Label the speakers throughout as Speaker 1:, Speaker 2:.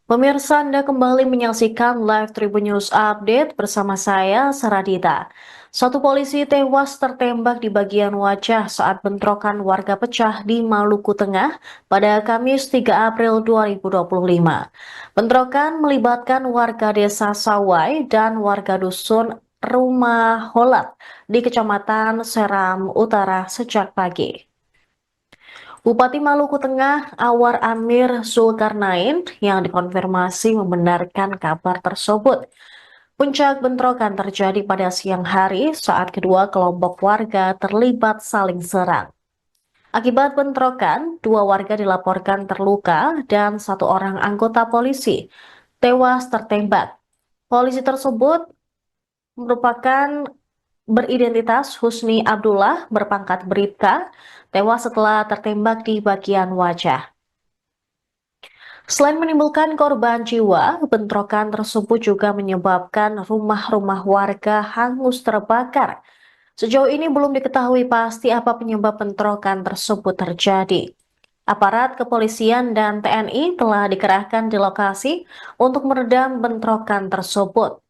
Speaker 1: Pemirsa, Anda kembali menyaksikan live Tribun News Update bersama saya, Saradita. Satu polisi tewas tertembak di bagian wajah saat bentrokan warga pecah di Maluku Tengah pada Kamis 3 April 2025. Bentrokan melibatkan warga desa Sawai dan warga dusun Rumah Holat di Kecamatan Seram Utara sejak pagi. Bupati Maluku Tengah Awar Amir Zulkarnain yang dikonfirmasi membenarkan kabar tersebut. Puncak bentrokan terjadi pada siang hari saat kedua kelompok warga terlibat saling serang. Akibat bentrokan, dua warga dilaporkan terluka dan satu orang anggota polisi tewas tertembak. Polisi tersebut merupakan beridentitas Husni Abdullah berpangkat Bribka, tewas setelah tertembak di bagian wajah. Selain menimbulkan korban jiwa, bentrokan tersebut juga menyebabkan rumah-rumah warga hangus terbakar. Sejauh ini belum diketahui pasti apa penyebab bentrokan tersebut terjadi. Aparat kepolisian dan TNI telah dikerahkan di lokasi untuk meredam bentrokan tersebut.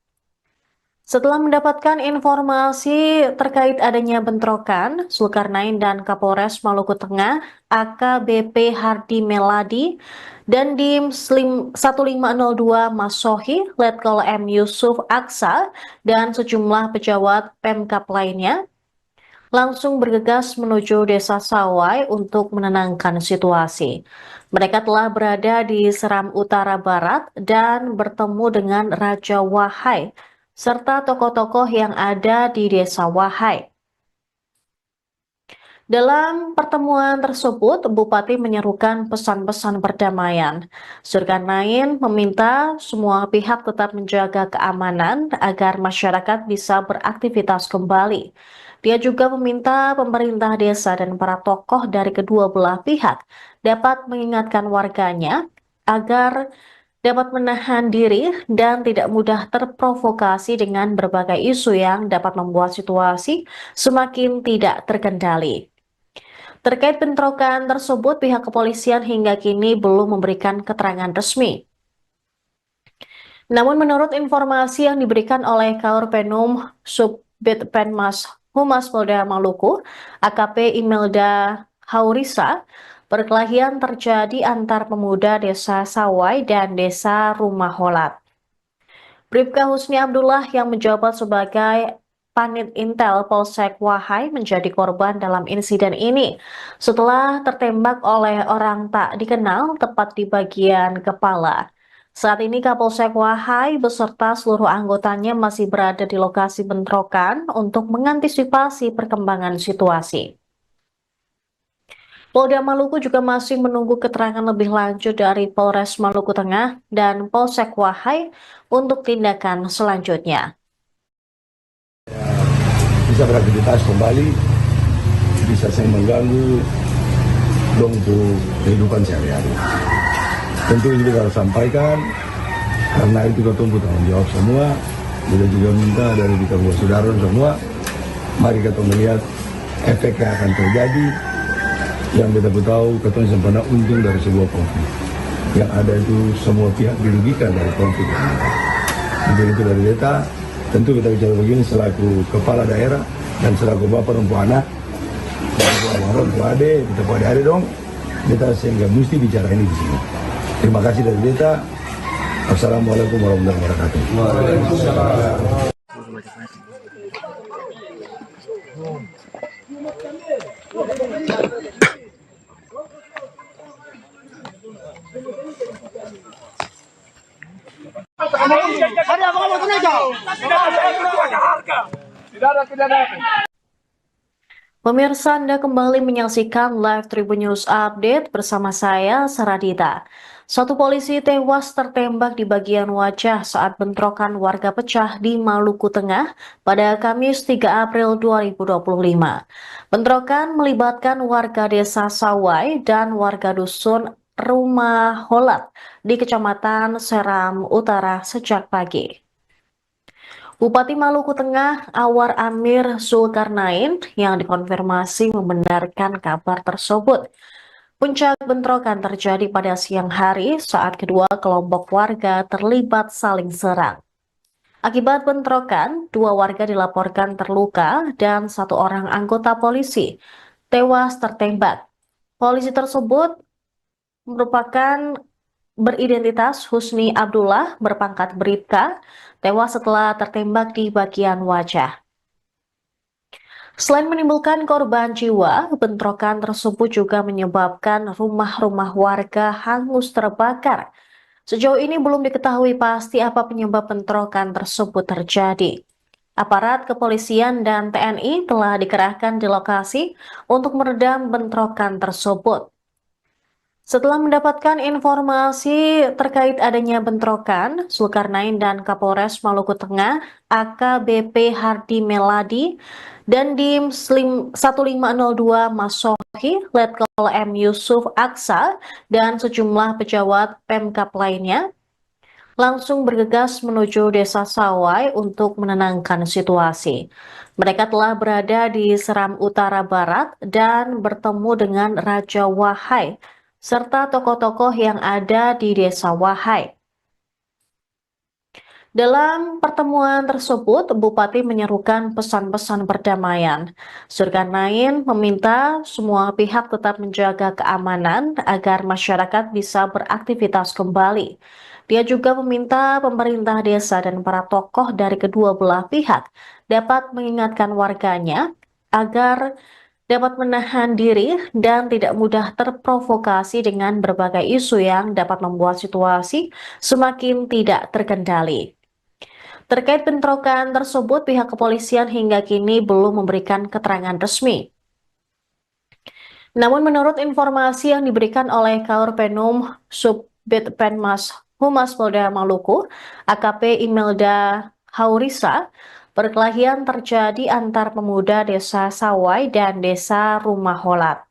Speaker 1: Setelah mendapatkan informasi terkait adanya bentrokan, Zulkarnain dan Kapolres Maluku Tengah, AKBP Hardi Meladi, dan Dim 1502 Masohi, Letkol M. Yusuf Aksa, dan sejumlah pejabat Pemkap lainnya, langsung bergegas menuju Desa Sawai untuk menenangkan situasi. Mereka telah berada di Seram Utara Barat dan bertemu dengan Raja Wahai, serta tokoh-tokoh yang ada di Desa Wahai. Dalam pertemuan tersebut, Bupati menyerukan pesan-pesan perdamaian. Zulkarnain meminta semua pihak tetap menjaga keamanan agar masyarakat bisa beraktivitas kembali. Dia juga meminta pemerintah desa dan para tokoh dari kedua belah pihak dapat mengingatkan warganya agar dapat menahan diri dan tidak mudah terprovokasi dengan berbagai isu yang dapat membuat situasi semakin tidak terkendali. Terkait bentrokan tersebut, pihak kepolisian hingga kini belum memberikan keterangan resmi. Namun menurut informasi yang diberikan oleh Kaur Penum Subbit Penmas Humas Polda Maluku, AKP Imelda Haurisa, perkelahian terjadi antar pemuda Desa Sawai dan Desa Rumah Holat. Bribka Husni Abdullah yang menjabat sebagai Panit Intel Polsek Wahai menjadi korban dalam insiden ini setelah tertembak oleh orang tak dikenal tepat di bagian kepala. Saat ini Kapolsek Wahai beserta seluruh anggotanya masih berada di lokasi bentrokan untuk mengantisipasi perkembangan situasi. Polda Maluku juga masih menunggu keterangan lebih lanjut dari Polres Maluku Tengah dan Polsek Wahai untuk tindakan selanjutnya.
Speaker 2: Bisa beraktivitas kembali, bisa saya mengganggu dong untuk kehidupan sehari-hari. Tentu ini kita harus sampaikan, karena itu kita tunggu tanggung jawab semua. Kita juga minta dari kita buat saudara semua, mari kita melihat efek yang akan terjadi. Yang kita tahu, kita sempurna untung dari sebuah konflik. Yang ada itu semua pihak dirugikan dari konflik yang ada. Jadi itu dari data. Tentu kita bicara begini selaku kepala daerah dan selaku bapak dan anak, dan untuk adik, kita pada hari dong, kita sehingga mesti bicara ini di sini. Terima kasih dari data. Assalamualaikum warahmatullahi wabarakatuh. Waalaikumsalam.
Speaker 1: Pemirsa, Anda kembali menyaksikan live Tribun News Update bersama saya, Saradita. Satu polisi tewas tertembak di bagian wajah saat bentrokan warga pecah di Maluku Tengah pada Kamis 3 April 2025. Bentrokan melibatkan warga desa Sawai dan warga dusun Rumah Holat di Kecamatan Seram Utara sejak pagi. Bupati Maluku Tengah Awar Amir Zulkarnain yang dikonfirmasi membenarkan kabar tersebut. Puncak bentrokan terjadi pada siang hari saat kedua kelompok warga terlibat saling serang. Akibat bentrokan, dua warga dilaporkan terluka dan satu orang anggota polisi tewas tertembak. Polisi tersebut merupakan beridentitas Husni Abdullah berpangkat Bribka, tewas setelah tertembak di bagian wajah. Selain menimbulkan korban jiwa, bentrokan tersebut juga menyebabkan rumah-rumah warga hangus terbakar. Sejauh ini belum diketahui pasti apa penyebab bentrokan tersebut terjadi. Aparat kepolisian dan TNI telah dikerahkan di lokasi untuk meredam bentrokan tersebut. Setelah mendapatkan informasi terkait adanya bentrokan, Zulkarnain dan Kapolres Maluku Tengah AKBP Hardi Meladi dan Dim 1502 Masohi, Letkol M Yusuf Aksa, dan sejumlah pejabat Pemkab lainnya langsung bergegas menuju Desa Sawai untuk menenangkan situasi. Mereka telah berada di Seram Utara Barat dan bertemu dengan Raja Wahai serta tokoh-tokoh yang ada di Desa Wahai. Dalam pertemuan tersebut, Bupati menyerukan pesan-pesan perdamaian. Zulkarnain meminta semua pihak tetap menjaga keamanan agar masyarakat bisa beraktivitas kembali. Dia juga meminta pemerintah desa dan para tokoh dari kedua belah pihak dapat mengingatkan warganya agar dapat menahan diri dan tidak mudah terprovokasi dengan berbagai isu yang dapat membuat situasi semakin tidak terkendali. Terkait bentrokan tersebut, pihak kepolisian hingga kini belum memberikan keterangan resmi. Namun menurut informasi yang diberikan oleh Kaurpenum Subbid Penmas Humas Polda Maluku, AKP Imelda Haurisa, perkelahian terjadi antar pemuda Desa Sawai dan Desa Rumah Holat.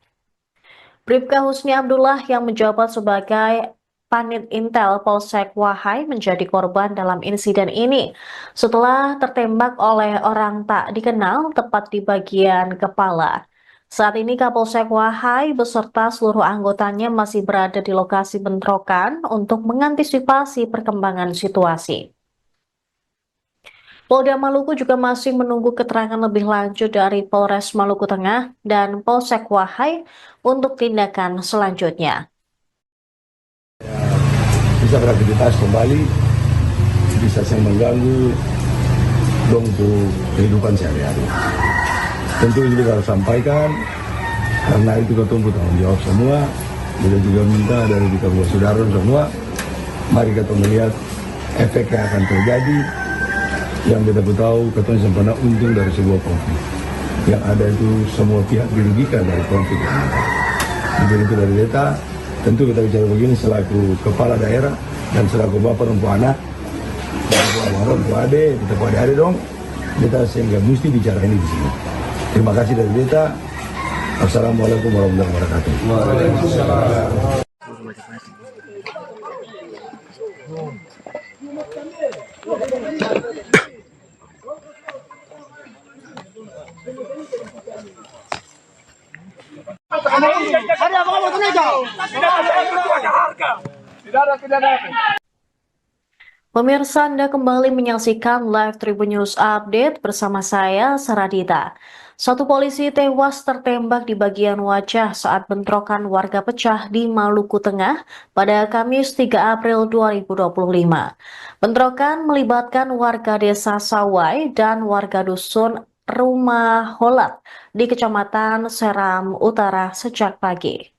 Speaker 1: Bribka Husni Abdullah yang menjabat sebagai Panit Intel Polsek Wahai menjadi korban dalam insiden ini setelah tertembak oleh orang tak dikenal tepat di bagian kepala. Saat ini Kapolsek Wahai beserta seluruh anggotanya masih berada di lokasi bentrokan untuk mengantisipasi perkembangan situasi. Polda Maluku juga masih menunggu keterangan lebih lanjut dari Polres Maluku Tengah dan Polsek Wahai untuk tindakan selanjutnya.
Speaker 2: Bisa beraktivitas kembali, bisa saya mengganggu dong untuk kehidupan sehari-hari. Tentu ini kita harus sampaikan, karena itu kita tunggu tanggung jawab semua. Kita juga minta dari kita buat saudara semua, mari kita melihat efek yang akan terjadi. Yang kita tahu, kita pernah untung dari sebuah konflik. Yang ada itu semua pihak dirugikan dari konflik yang ada. Jadi itu dari data. Tentu kita bicara begini selaku kepala daerah dan selaku bapak dan anak, bapak ade, kita ade dong, kita sehingga mesti bicara ini di sini. Terima kasih dari Beta. Assalamualaikum warahmatullahi wabarakatuh. Waalaikumsalam.
Speaker 1: Pemirsa, Anda kembali menyaksikan live Tribun News Update bersama saya, Saradita. Satu polisi tewas tertembak di bagian wajah saat bentrokan warga pecah di Maluku Tengah pada Kamis 3 April 2025. Bentrokan melibatkan warga desa Sawai dan warga dusun Rumah Holat di Kecamatan Seram Utara sejak pagi.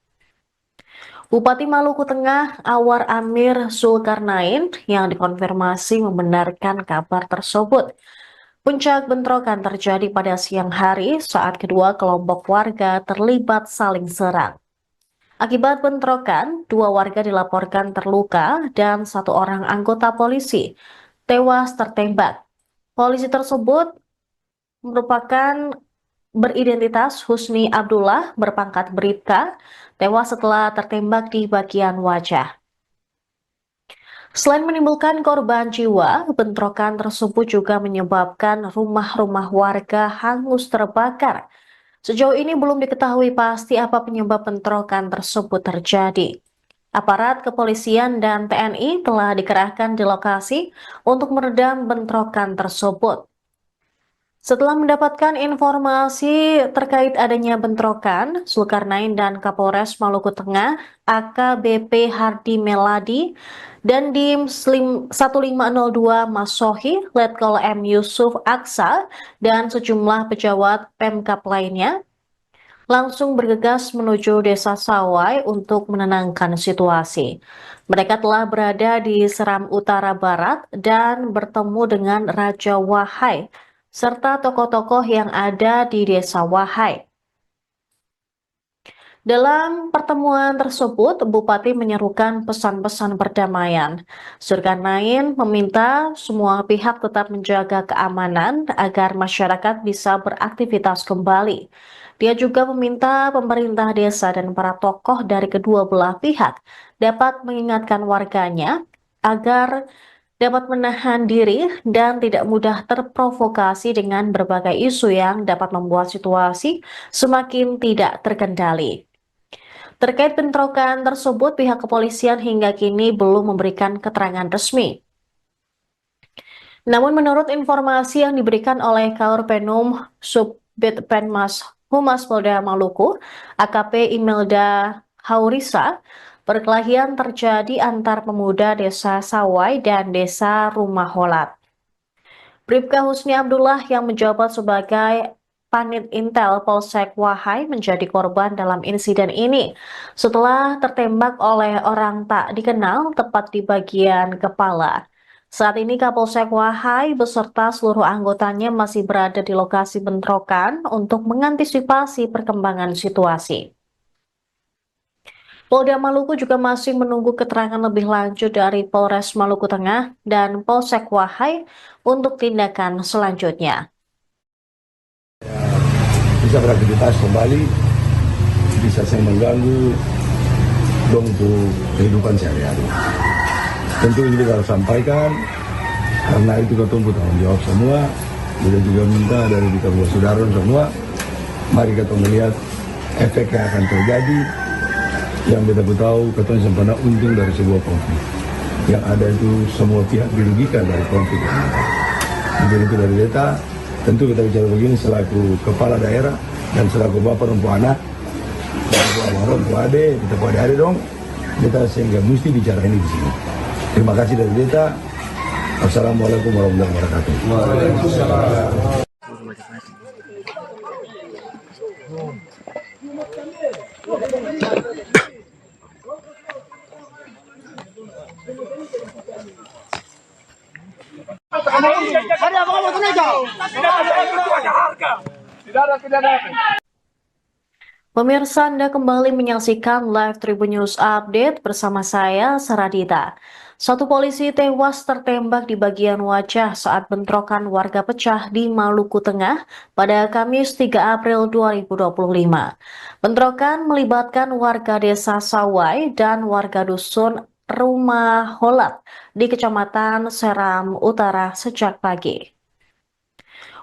Speaker 1: Bupati Maluku Tengah Awar Amir Zulkarnain yang dikonfirmasi membenarkan kabar tersebut. Puncak bentrokan terjadi pada siang hari saat kedua kelompok warga terlibat saling serang. Akibat bentrokan, dua warga dilaporkan terluka dan satu orang anggota polisi tewas tertembak. Polisi tersebut merupakan beridentitas Husni Abdullah berpangkat Bribka, tewas setelah tertembak di bagian wajah. Selain menimbulkan korban jiwa, bentrokan tersebut juga menyebabkan rumah-rumah warga hangus terbakar. Sejauh ini belum diketahui pasti apa penyebab bentrokan tersebut terjadi. Aparat kepolisian dan TNI telah dikerahkan di lokasi untuk meredam bentrokan tersebut. Setelah mendapatkan informasi terkait adanya bentrokan, Zulkarnain dan Kapolres Maluku Tengah AKBP Hardi Meladi dan Dim Slim 1502 Masohi, Letkol M Yusuf Aksa, dan sejumlah pejabat Pemkab lainnya langsung bergegas menuju Desa Sawai untuk menenangkan situasi. Mereka telah berada di Seram Utara Barat dan bertemu dengan Raja Wahai serta tokoh-tokoh yang ada di Desa Wahai. Dalam pertemuan tersebut, Bupati menyerukan pesan-pesan perdamaian. Zulkarnain meminta semua pihak tetap menjaga keamanan agar masyarakat bisa beraktivitas kembali. Dia juga meminta pemerintah desa dan para tokoh dari kedua belah pihak dapat mengingatkan warganya agar dapat menahan diri dan tidak mudah terprovokasi dengan berbagai isu yang dapat membuat situasi semakin tidak terkendali. Terkait bentrokan tersebut, pihak kepolisian hingga kini belum memberikan keterangan resmi. Namun menurut informasi yang diberikan oleh Kaorpenum Subbid Penmas Humas Polda Maluku, AKP Imelda Haurisa, perkelahian terjadi antar pemuda Desa Sawai dan Desa Rumah Holat. Bribka Husni Abdullah yang menjabat sebagai Panit Intel Polsek Wahai menjadi korban dalam insiden ini setelah tertembak oleh orang tak dikenal tepat di bagian kepala. Saat ini Kapolsek Wahai beserta seluruh anggotanya masih berada di lokasi bentrokan untuk mengantisipasi perkembangan situasi. Polda Maluku juga masih menunggu keterangan lebih lanjut dari Polres Maluku Tengah dan Polsek Wahai untuk tindakan selanjutnya.
Speaker 2: Bisa beraktivitas kembali, bisa saya mengganggu dong untuk kehidupan sehari-hari. Tentu ini kita harus sampaikan, karena itu kita tunggu tanggung jawab semua. Kita juga minta dari kita saudara semua, mari kita melihat efek yang akan terjadi. Yang kita tahu, kita sempurna untung dari sebuah konflik. Yang ada itu semua pihak dirugikan dari konflik yang ada. Jadi itu dari data. Tentu kita bicara begini selaku kepala daerah dan selaku bapak dan anak, selaku adik, kita adik dong, kita sehingga mesti bicara ini di sini. Terima kasih dari Deta. Assalamualaikum warahmatullahi wabarakatuh. Waalaikumsalam.
Speaker 1: Pemirsa, Anda kembali menyaksikan live Tribun News Update bersama saya, Saradita. Satu polisi tewas tertembak di bagian wajah saat bentrokan warga pecah di Maluku Tengah pada Kamis 3 April 2025. Bentrokan melibatkan warga desa Sawai dan warga dusun Rumah Holat di Kecamatan Seram Utara sejak pagi.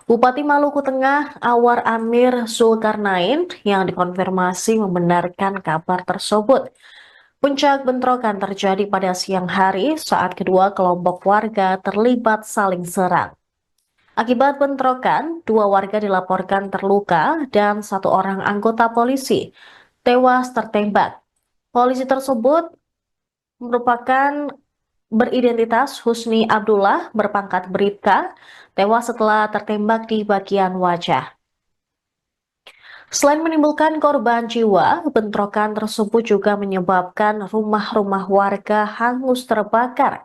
Speaker 1: Bupati Maluku Tengah Awar Amir Zulkarnain yang dikonfirmasi membenarkan kabar tersebut. Puncak bentrokan terjadi pada siang hari saat kedua kelompok warga terlibat saling serang. Akibat bentrokan, dua warga dilaporkan terluka dan satu orang anggota polisi tewas tertembak. Polisi tersebut merupakan beridentitas Husni Abdullah berpangkat Bribka, tewas setelah tertembak di bagian wajah. Selain menimbulkan korban jiwa, bentrokan tersebut juga menyebabkan rumah-rumah warga hangus terbakar.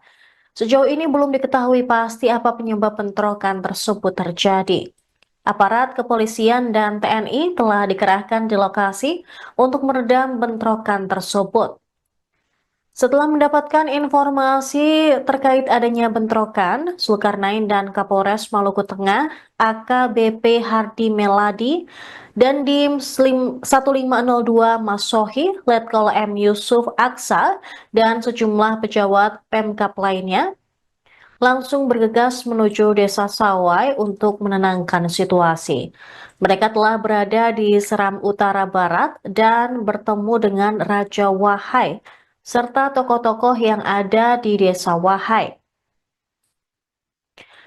Speaker 1: Sejauh ini belum diketahui pasti apa penyebab bentrokan tersebut terjadi. Aparat kepolisian dan TNI telah dikerahkan di lokasi untuk meredam bentrokan tersebut. Setelah mendapatkan informasi terkait adanya bentrokan, Zulkarnain dan Kapolres Maluku Tengah AKBP Hardi Meladi dan Dim Slim 1502 Masohi, Letkol M Yusuf Aksa, dan sejumlah pejabat Pemkab lainnya langsung bergegas menuju Desa Sawai untuk menenangkan situasi. Mereka telah berada di Seram Utara Barat dan bertemu dengan Raja Wahai serta tokoh-tokoh yang ada di Desa Wahai.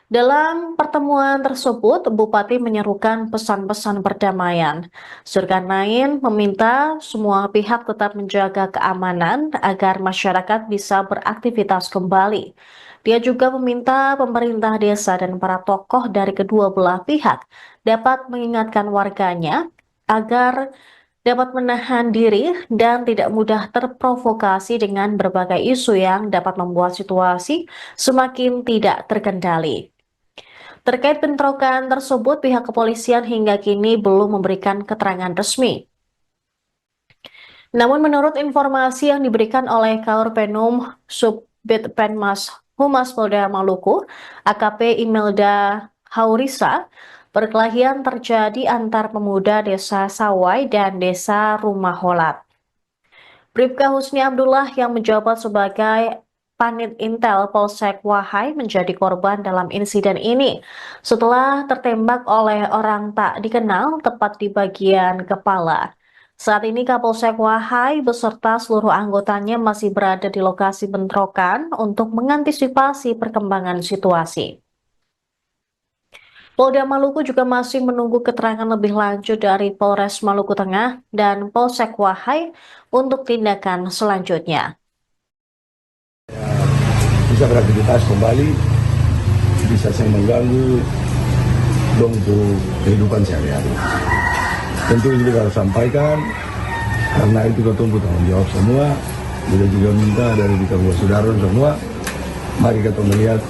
Speaker 1: Dalam pertemuan tersebut, Bupati menyerukan pesan-pesan perdamaian. Zulkarnain meminta semua pihak tetap menjaga keamanan agar masyarakat bisa beraktivitas kembali. Dia juga meminta pemerintah desa dan para tokoh dari kedua belah pihak dapat mengingatkan warganya agar dapat menahan diri dan tidak mudah terprovokasi dengan berbagai isu yang dapat membuat situasi semakin tidak terkendali. Terkait bentrokan tersebut, pihak kepolisian hingga kini belum memberikan keterangan resmi. Namun menurut informasi yang diberikan oleh Kaurpenum Subbid Penmas Humas Polda Maluku, AKP Imelda Haurisa, perkelahian terjadi antar pemuda Desa Sawai dan Desa Rumah Holat. Bribka Husni Abdullah yang menjabat sebagai Panit Intel Polsek Wahai menjadi korban dalam insiden ini setelah tertembak oleh orang tak dikenal tepat di bagian kepala. Saat ini Kapolsek Wahai beserta seluruh anggotanya masih berada di lokasi bentrokan untuk mengantisipasi perkembangan situasi. Polda Maluku juga masih menunggu keterangan lebih lanjut dari Polres Maluku Tengah dan Polsek Wahai untuk tindakan selanjutnya.
Speaker 2: Bisa beraktivitas kembali, bisa saya mengganggu dong untuk kehidupan sehari-hari. Tentu ini kita harus sampaikan, karena itu kita tunggu tanggung jawab semua. Kita juga minta dari kita buat saudara semua, mari kita melihat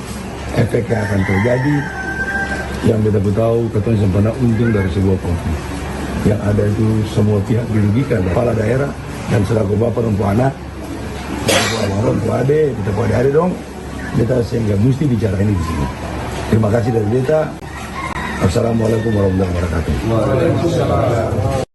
Speaker 2: efek yang akan terjadi. Yang kita tahu, kita sempurna untung dari sebuah konflik. Yang ada itu semua pihak dirugikan, kepala daerah dan selaku bapak dan anak, orang tua ade, kita pada hari dong, kita sehingga mesti bicara ini di sini. Terima kasih dari kita. Assalamualaikum warahmatullahi wabarakatuh. Waalaikumsalam.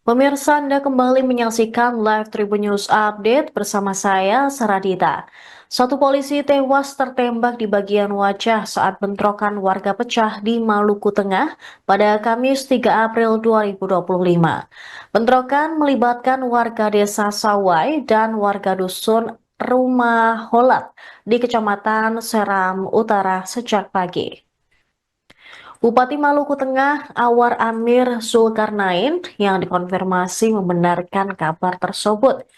Speaker 1: Pemirsa, Anda kembali menyaksikan live Tribun News Update bersama saya, Saradita. Satu polisi tewas tertembak di bagian wajah saat bentrokan warga pecah di Maluku Tengah pada Kamis 3 April 2025. Bentrokan melibatkan warga desa Sawai dan warga dusun Rumah Holat di Kecamatan Seram Utara sejak pagi. Bupati Maluku Tengah Awar Amir Zulkarnain yang dikonfirmasi membenarkan kabar tersebut.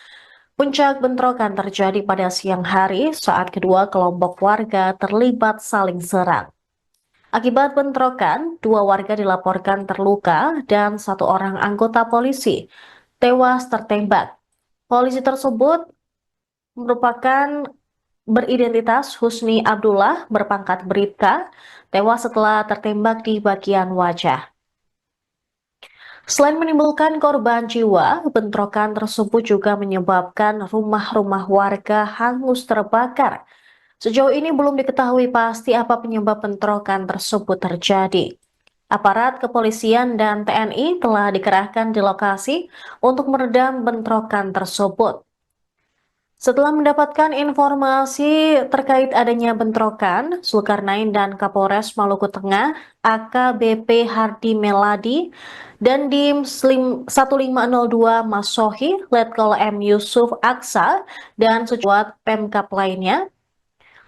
Speaker 1: Puncak bentrokan terjadi pada siang hari saat kedua kelompok warga terlibat saling serang. Akibat bentrokan, dua warga dilaporkan terluka dan satu orang anggota polisi tewas tertembak. Polisi tersebut merupakan beridentitas Husni Abdullah berpangkat Bribka tewas setelah tertembak di bagian wajah. Selain menimbulkan korban jiwa, bentrokan tersebut juga menyebabkan rumah-rumah warga hangus terbakar. Sejauh ini belum diketahui pasti apa penyebab bentrokan tersebut terjadi. Aparat kepolisian dan TNI telah dikerahkan di lokasi untuk meredam bentrokan tersebut. Setelah mendapatkan informasi terkait adanya bentrokan, Zulkarnain dan Kapolres Maluku Tengah, AKBP Hardi Meladi, dan Dim 1502 Masohi, Letkol M. Yusuf Aksa, dan sejumlah Pemkap lainnya,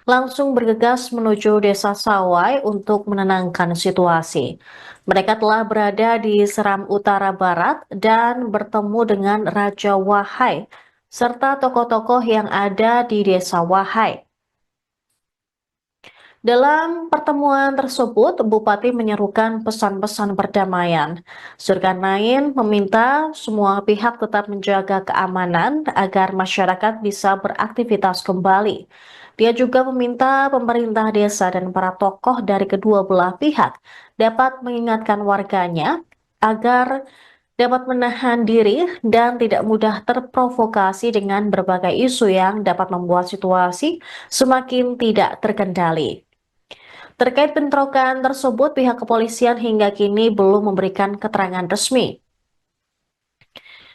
Speaker 1: langsung bergegas menuju Desa Sawai untuk menenangkan situasi. Mereka telah berada di Seram Utara Barat dan bertemu dengan Raja Wahai, serta tokoh-tokoh yang ada di Desa Wahai. Dalam pertemuan tersebut, Bupati menyerukan pesan-pesan perdamaian. Zulkarnain meminta semua pihak tetap menjaga keamanan agar masyarakat bisa beraktivitas kembali. Dia juga meminta pemerintah desa dan para tokoh dari kedua belah pihak dapat mengingatkan warganya agar dapat menahan diri dan tidak mudah terprovokasi dengan berbagai isu yang dapat membuat situasi semakin tidak terkendali. Terkait bentrokan tersebut, pihak kepolisian hingga kini belum memberikan keterangan resmi.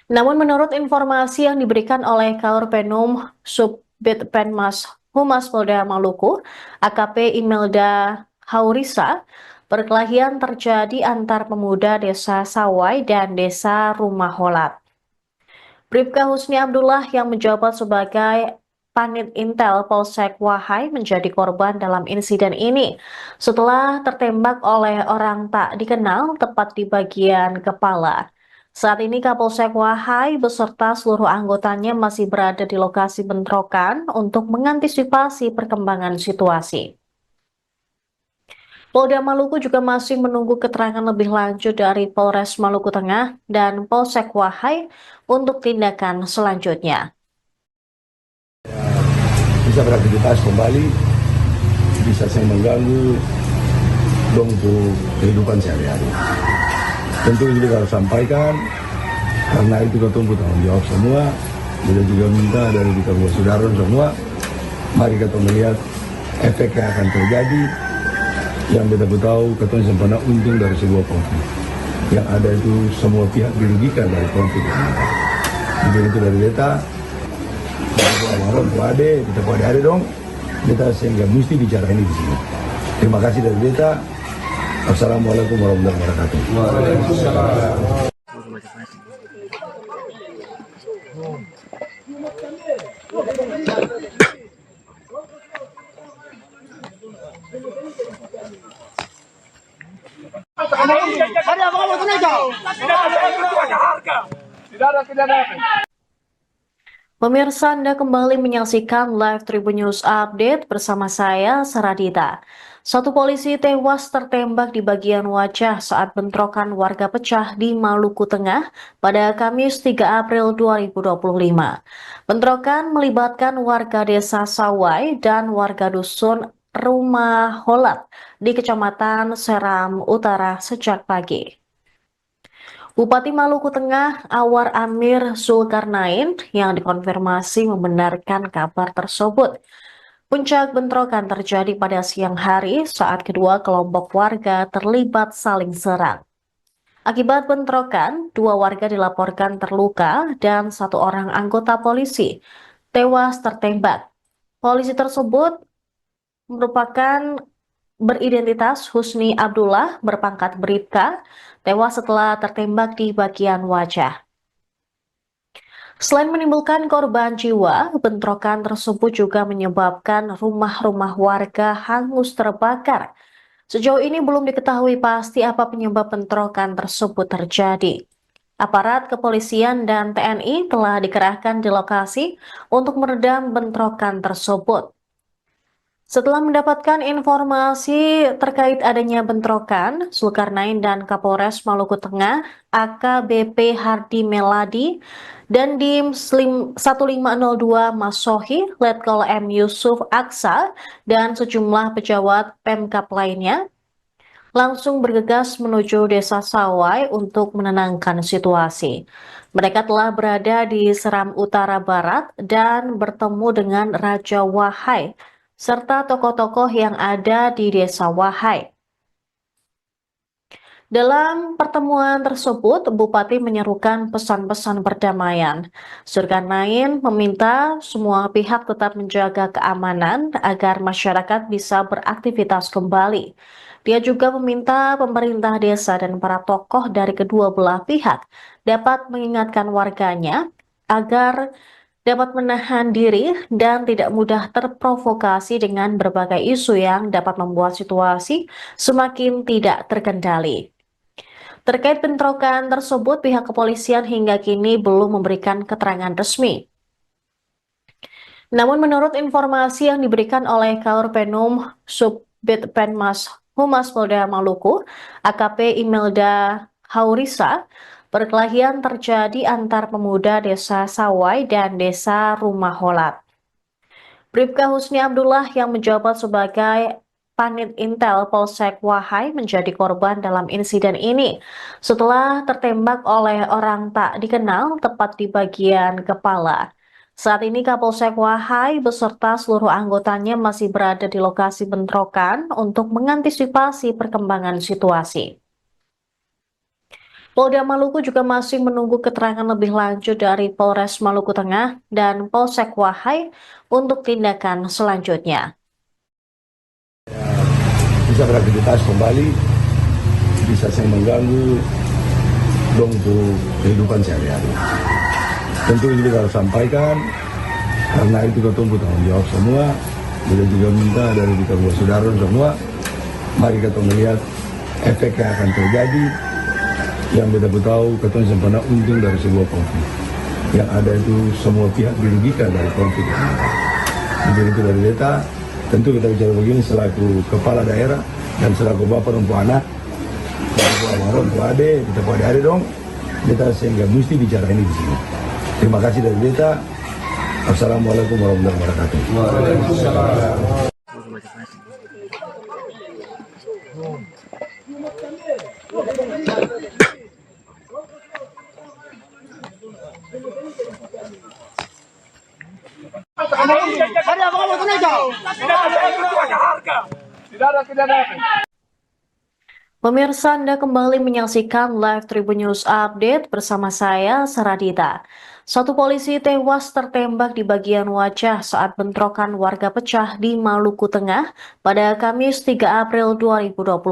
Speaker 1: Namun menurut informasi yang diberikan oleh Kaorpenum Subbid Penmas Humas Polda Maluku, AKP Imelda Haurisa, perkelahian terjadi antar pemuda Desa Sawai dan Desa Rumah Holat. Bribka Husni Abdullah yang menjabat sebagai Panit Intel Polsek Wahai menjadi korban dalam insiden ini setelah tertembak oleh orang tak dikenal tepat di bagian kepala. Saat ini Kapolsek Wahai beserta seluruh anggotanya masih berada di lokasi bentrokan untuk mengantisipasi perkembangan situasi. Polda Maluku juga masih menunggu keterangan lebih lanjut dari Polres Maluku Tengah dan Polsek Wahai untuk tindakan selanjutnya.
Speaker 2: Bisa beraktivitas kembali, bisa saya mengganggu dong untuk kehidupan sehari-hari. Tentu ini kita harus sampaikan, karena itu kita tunggu tanggung jawab semua. Kita juga minta dari kita buat saudara semua, mari kita melihat efek yang akan terjadi. Yang kita tahu, kita sempurna untung dari sebuah konflik. Yang ada itu semua pihak dirugikan dari konflik ini. Jadi itu dari beta, kita buat ada dong, kita sehingga mesti bicara ini di sini. Terima kasih dari beta. Assalamualaikum warahmatullahi wabarakatuh. Waalaikumsalam.
Speaker 1: Pemirsa, Anda kembali menyaksikan live Tribun News Update bersama saya, Saradita. Satu polisi tewas tertembak di bagian wajah saat bentrokan warga pecah di Maluku Tengah pada Kamis 3 April 2025. Bentrokan melibatkan warga desa Sawai dan warga dusun Rumah Holat di Kecamatan Seram Utara sejak pagi. Bupati Maluku Tengah Awar Amir Zulkarnain yang dikonfirmasi membenarkan kabar tersebut. Puncak bentrokan terjadi pada siang hari saat kedua kelompok warga terlibat saling serang. Akibat bentrokan, 2 warga dilaporkan terluka dan 1 orang anggota polisi tewas tertembak. Polisi tersebut merupakan beridentitas Husni Abdullah berpangkat Bribka, tewas setelah tertembak di bagian wajah. Selain menimbulkan korban jiwa, bentrokan tersebut juga menyebabkan rumah-rumah warga hangus terbakar. Sejauh ini belum diketahui pasti apa penyebab bentrokan tersebut terjadi. Aparat kepolisian dan TNI telah dikerahkan di lokasi untuk meredam bentrokan tersebut. Setelah mendapatkan informasi terkait adanya bentrokan, Zulkarnain dan Kapolres Maluku Tengah AKBP Hardi Meladi dan Dim 1502 Masohi, Letkol M. Yusuf Aksa, dan sejumlah pejabat Pemkab lainnya langsung bergegas menuju Desa Sawai untuk menenangkan situasi. Mereka telah berada di Seram Utara Barat dan bertemu dengan Raja Wahai serta tokoh-tokoh yang ada di Desa Wahai. Dalam pertemuan tersebut, Bupati menyerukan pesan-pesan perdamaian. Zulkarnain meminta semua pihak tetap menjaga keamanan agar masyarakat bisa beraktivitas kembali. Dia juga meminta pemerintah desa dan para tokoh dari kedua belah pihak dapat mengingatkan warganya agar dapat menahan diri dan tidak mudah terprovokasi dengan berbagai isu yang dapat membuat situasi semakin tidak terkendali. Terkait bentrokan tersebut, pihak kepolisian hingga kini belum memberikan keterangan resmi. Namun menurut informasi yang diberikan oleh Kaorpenum Subbid Penmas Humas Polda Maluku, AKP Imelda Haurisa, perkelahian terjadi antar pemuda Desa Sawai dan Desa Rumah Holat. Bribka Husni Abdullah yang menjabat sebagai Panit Intel Polsek Wahai menjadi korban dalam insiden ini setelah tertembak oleh orang tak dikenal tepat di bagian kepala. Saat ini Kapolsek Wahai beserta seluruh anggotanya masih berada di lokasi bentrokan untuk mengantisipasi perkembangan situasi. Polda Maluku juga masih menunggu keterangan lebih lanjut dari Polres Maluku Tengah dan Polsek Wahai untuk tindakan selanjutnya.
Speaker 2: Bisa beraktivitas kembali, bisa saya mengganggu dong untuk kehidupan sehari-hari. Tentu ini kita harus sampaikan, karena itu kita tunggu tanggung jawab semua. Kita juga minta dari kita buat saudara semua, mari kita melihat efek yang akan terjadi. Yang kita tahu, kita sempurna untung dari sebuah konflik. Yang ada itu semua pihak dirugikan dari konflik yang ada. Jadi itu dari data, tentu kita bicara begini selaku kepala daerah dan selaku bapak dan anak, selaku adik, kita buat adik dong, kita sehingga mesti bicara ini di sini. Terima kasih dari data. Assalamualaikum warahmatullahi wabarakatuh. Waalaikumsalam.
Speaker 1: Pemirsa, Anda kembali menyaksikan live Tribun News Update bersama saya, Saradita. Satu polisi tewas tertembak di bagian wajah saat bentrokan warga pecah di Maluku Tengah pada Kamis 3 April 2025.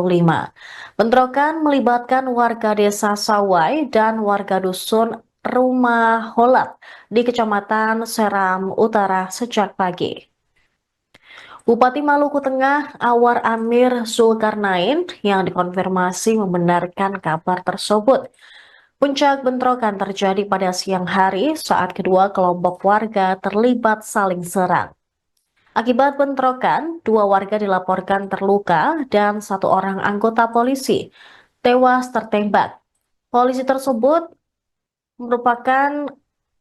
Speaker 1: Bentrokan melibatkan warga desa Sawai dan warga dusun Rumah Holat di Kecamatan Seram Utara sejak pagi. Bupati Maluku Tengah Awar Amir Zulkarnain yang dikonfirmasi membenarkan kabar tersebut. Puncak bentrokan terjadi pada siang hari saat kedua kelompok warga terlibat saling serang. Akibat bentrokan, 2 warga dilaporkan terluka dan 1 orang anggota polisi tewas tertembak. Polisi tersebut merupakan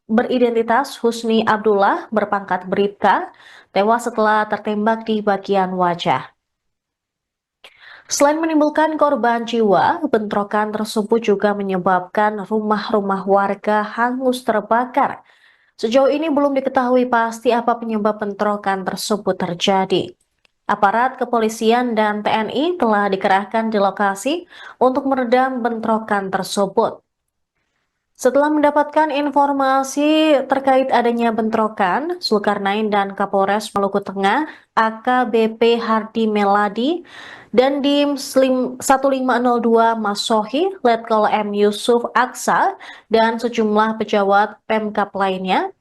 Speaker 1: beridentitas Husni Abdullah berpangkat Bribka, tewas setelah tertembak di bagian wajah. Selain menimbulkan korban jiwa, bentrokan tersebut juga menyebabkan rumah-rumah warga hangus terbakar. Sejauh ini belum diketahui pasti apa penyebab bentrokan tersebut terjadi. Aparat kepolisian dan TNI telah dikerahkan di lokasi untuk meredam bentrokan tersebut. Setelah mendapatkan informasi terkait adanya bentrokan, Zulkarnain dan Kapolres Maluku Tengah AKBP Hardi Meladi dan Dim 1502 Masohi, Letkol M. Yusuf Aksa, dan sejumlah pejabat Pemkab lainnya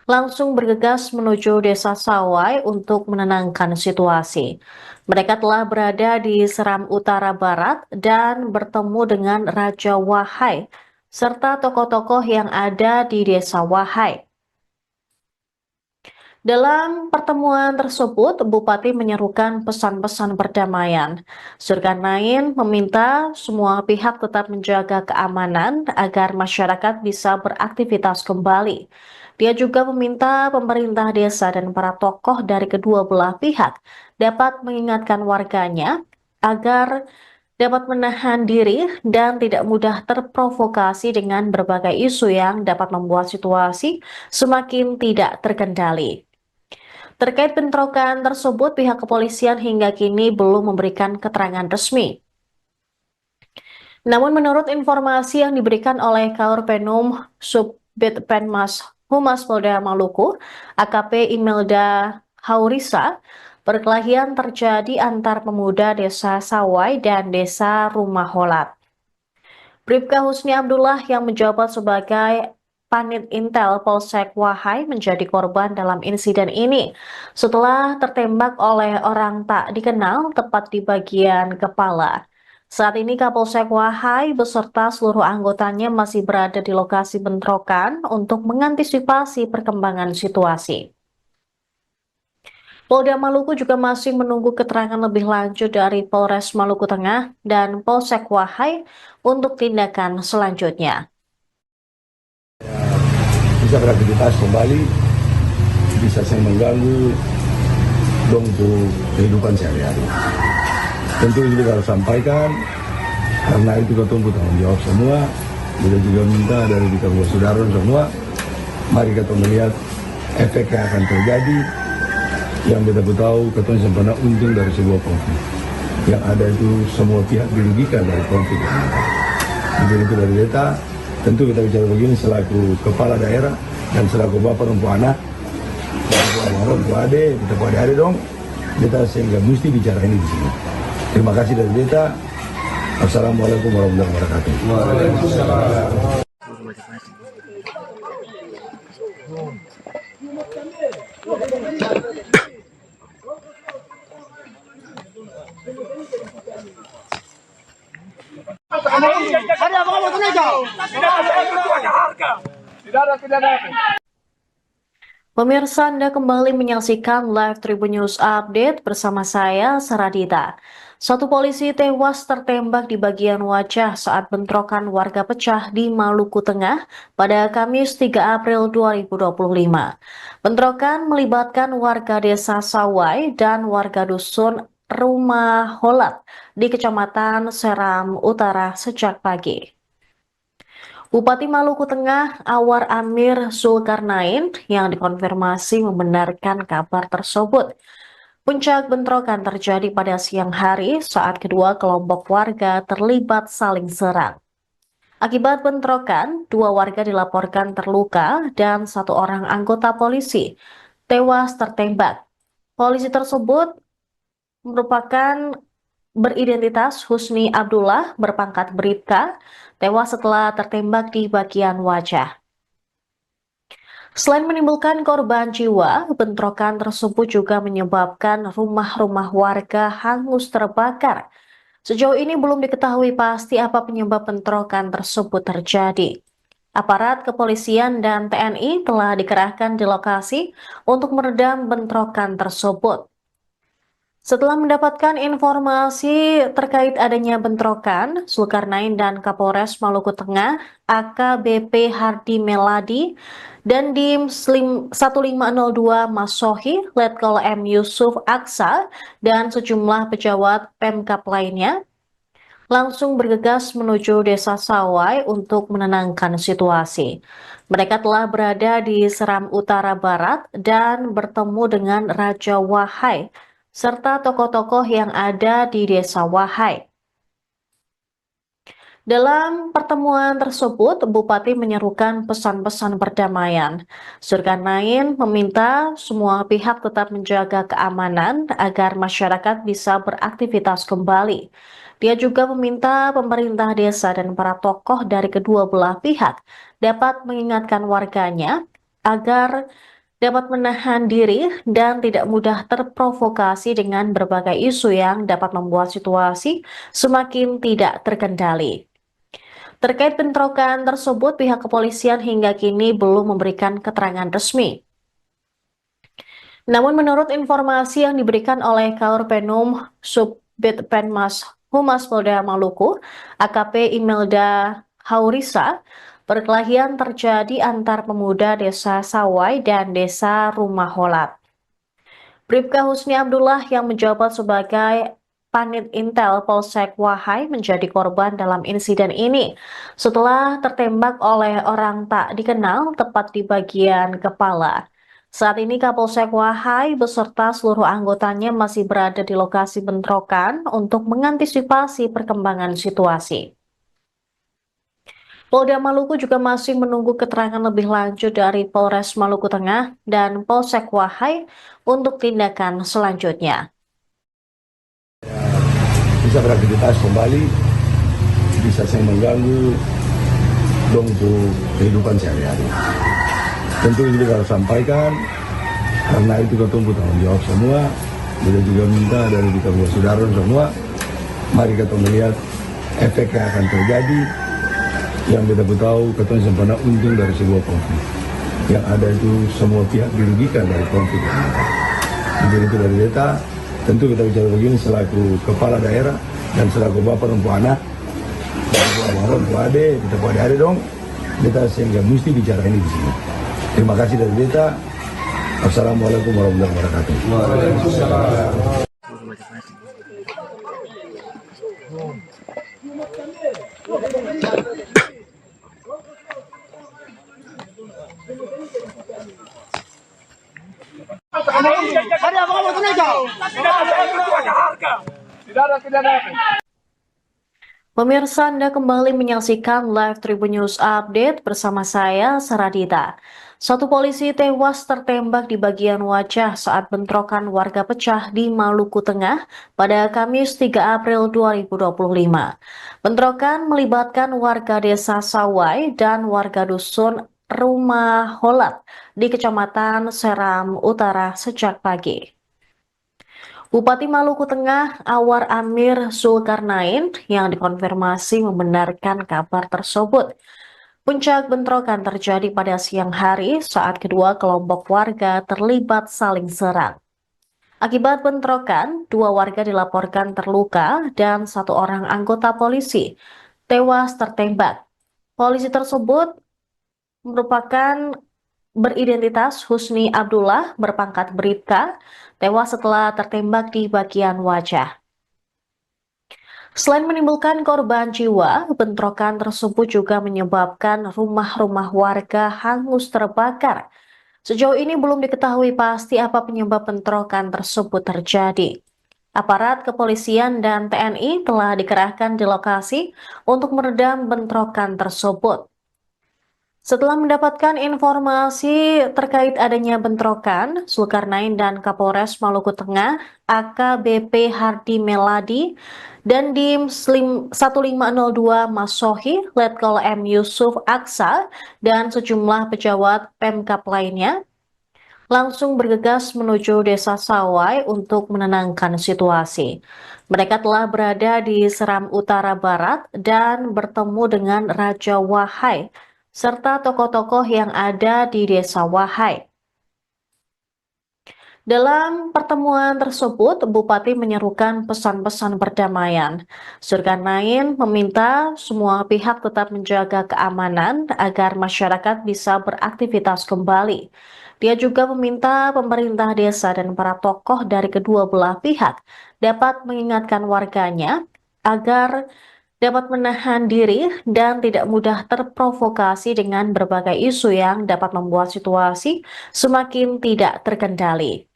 Speaker 1: langsung bergegas menuju Desa Sawai untuk menenangkan situasi. Mereka telah berada di Seram Utara Barat dan bertemu dengan Raja Wahai serta tokoh-tokoh yang ada di Desa Wahai. Dalam pertemuan tersebut, Bupati menyerukan pesan-pesan perdamaian. Zulkarnain meminta semua pihak tetap menjaga keamanan agar masyarakat bisa beraktivitas kembali. Dia juga meminta pemerintah desa dan para tokoh dari kedua belah pihak dapat mengingatkan warganya agar dapat menahan diri dan tidak mudah terprovokasi dengan berbagai isu yang dapat membuat situasi semakin tidak terkendali. Terkait bentrokan tersebut, pihak kepolisian hingga kini belum memberikan keterangan resmi. Namun menurut informasi yang diberikan oleh Kaurpenum Subbid Penmas Humas Polda Maluku, AKP Imelda Haurisa, perkelahian terjadi antar pemuda Desa Sawai dan Desa Rumah Holat. Bribka Husni Abdullah yang menjabat sebagai Panit Intel Polsek Wahai menjadi korban dalam insiden ini setelah tertembak oleh orang tak dikenal tepat di bagian kepala. Saat ini Kapolsek Wahai beserta seluruh anggotanya masih berada di lokasi bentrokan untuk mengantisipasi perkembangan situasi. Polda Maluku juga masih menunggu keterangan lebih lanjut dari Polres Maluku Tengah dan Polsek Wahai untuk tindakan selanjutnya.
Speaker 2: Bisa beraktivitas kembali, bisa saya mengganggu dong untuk kehidupan sehari-hari. Tentu ini kita harus sampaikan, karena itu kita tunggu tanggung jawab semua. Kita juga minta dari kita saudara semua, mari kita melihat efek yang akan terjadi. Yang kita tahu, kita sebenarnya untung dari sebuah konflik. Yang ada itu semua pihak dirugikan dari konflik yang ada. Jadi itu dari data, tentu kita bicara begini selaku kepala daerah dan selaku bapak dan anak, selaku adik, kita adik dong, kita sehingga mesti bicara ini di sini. Terima kasih dari data. Assalamualaikum warahmatullahi wabarakatuh. Waalaikumsalam.
Speaker 1: Pemirsa, Anda kembali menyaksikan live Tribun News Update bersama saya, Saradita. Satu polisi tewas tertembak di bagian wajah saat bentrokan warga pecah di Maluku Tengah pada Kamis 3 April 2025. Bentrokan melibatkan warga desa Sawai dan warga dusun Rumah Holat di Kecamatan Seram Utara sejak pagi. Bupati Maluku Tengah Anwar Amir Zulkarnain yang dikonfirmasi membenarkan kabar tersebut. Puncak bentrokan terjadi pada siang hari saat kedua kelompok warga terlibat saling serang. Akibat bentrokan, 2 warga dilaporkan terluka dan 1 orang anggota polisi tewas tertembak. Polisi tersebut merupakan beridentitas Husni Abdullah berpangkat Bribka, tewas setelah tertembak di bagian wajah. Selain menimbulkan korban jiwa, bentrokan tersebut juga menyebabkan rumah-rumah warga hangus terbakar. Sejauh ini belum diketahui pasti apa penyebab bentrokan tersebut terjadi. Aparat kepolisian dan TNI telah dikerahkan di lokasi untuk meredam bentrokan tersebut. Setelah mendapatkan informasi terkait adanya bentrokan, Zulkarnain dan Kapolres Maluku Tengah AKBP Hardi Meladi dan Dim 1502 Masohi, Letkol M. Yusuf Aksa, dan sejumlah pejabat Pemkab lainnya langsung bergegas menuju desa Sawai untuk menenangkan situasi. Mereka telah berada di Seram Utara Barat dan bertemu dengan Raja Wahai serta tokoh-tokoh yang ada di desa Wahai. Dalam pertemuan tersebut, Bupati menyerukan pesan-pesan perdamaian. Zulkarnain meminta semua pihak tetap menjaga keamanan agar masyarakat bisa beraktivitas kembali. Dia juga meminta pemerintah desa dan para tokoh dari kedua belah pihak dapat mengingatkan warganya agar dapat menahan diri dan tidak mudah terprovokasi dengan berbagai isu yang dapat membuat situasi semakin tidak terkendali. Terkait bentrokan tersebut, pihak kepolisian hingga kini belum memberikan keterangan resmi. Namun menurut informasi yang diberikan oleh Kaurpenum Subbid Penmas Humas Polda Maluku, AKP Imelda Haurisa, perkelahian terjadi antar pemuda desa Sawai dan desa Rumah Holat. Bribka Husni Abdullah yang menjabat sebagai Panit Intel Polsek Wahai menjadi korban dalam insiden ini setelah tertembak oleh orang tak dikenal tepat di bagian kepala. Saat ini Kapolsek Wahai beserta seluruh anggotanya masih berada di lokasi bentrokan untuk mengantisipasi perkembangan situasi. Polda Maluku juga masih menunggu keterangan lebih lanjut dari Polres Maluku Tengah dan Polsek Wahai untuk tindakan selanjutnya.
Speaker 2: Bisa beraktivitas kembali, bisa saya mengganggu dong untuk kehidupan sehari-hari. Tentu ini kita harus sampaikan, karena itu kita tunggu tanggung jawab semua. Kita juga minta dari kita saudara semua, mari kita melihat efek yang akan terjadi. Yang kita tahu, kita sebenarnya untung dari sebuah konflik. Yang ada itu semua pihak dirugikan dari konflik yang ada. Jadi itu dari data, tentu kita bicara begini selaku kepala daerah dan selaku bapak dan anak, selaku adik, kita adik dong, kita sehingga mesti bicara ini di sini. Terima kasih dari data. Assalamualaikum warahmatullahi wabarakatuh.
Speaker 1: Pemirsa, Anda kembali menyaksikan live Tribun News Update bersama saya, Saradita. Satu polisi tewas tertembak di bagian wajah saat bentrokan warga pecah di Maluku Tengah pada Kamis 3 April 2025. Bentrokan melibatkan warga desa Sawai dan warga dusun Rumah Holat di Kecamatan Seram Utara sejak pagi. Bupati Maluku Tengah Awar Amir Zulkarnain yang dikonfirmasi membenarkan kabar tersebut. Puncak bentrokan terjadi pada siang hari saat kedua kelompok warga terlibat saling serang. Akibat bentrokan, 2 warga dilaporkan terluka dan 1 orang anggota polisi tewas tertembak. Polisi tersebut merupakan beridentitas Husni Abdullah berpangkat Bribka, tewas setelah tertembak di bagian wajah. Selain menimbulkan korban jiwa, bentrokan tersebut juga menyebabkan rumah-rumah warga hangus terbakar. Sejauh ini belum diketahui pasti apa penyebab bentrokan tersebut terjadi. Aparat kepolisian dan TNI telah dikerahkan di lokasi untuk meredam bentrokan tersebut. Setelah mendapatkan informasi terkait adanya bentrokan, Zulkarnain dan Kapolres Maluku Tengah AKBP Hardi Meladi dan Dim 1502 Masohi, Letkol M. Yusuf Aksa, dan sejumlah pejabat Pemkab lainnya langsung bergegas menuju desa Sawai untuk menenangkan situasi. Mereka telah berada di Seram Utara Barat dan bertemu dengan Raja Wahai serta tokoh-tokoh yang ada di desa Wahai. Dalam pertemuan tersebut, Bupati menyerukan pesan-pesan perdamaian. Zulkarnain meminta semua pihak tetap menjaga keamanan agar masyarakat bisa beraktivitas kembali. Dia juga meminta pemerintah desa dan para tokoh dari kedua belah pihak dapat mengingatkan warganya agar dapat menahan diri dan tidak mudah terprovokasi dengan berbagai isu yang dapat membuat situasi semakin tidak terkendali.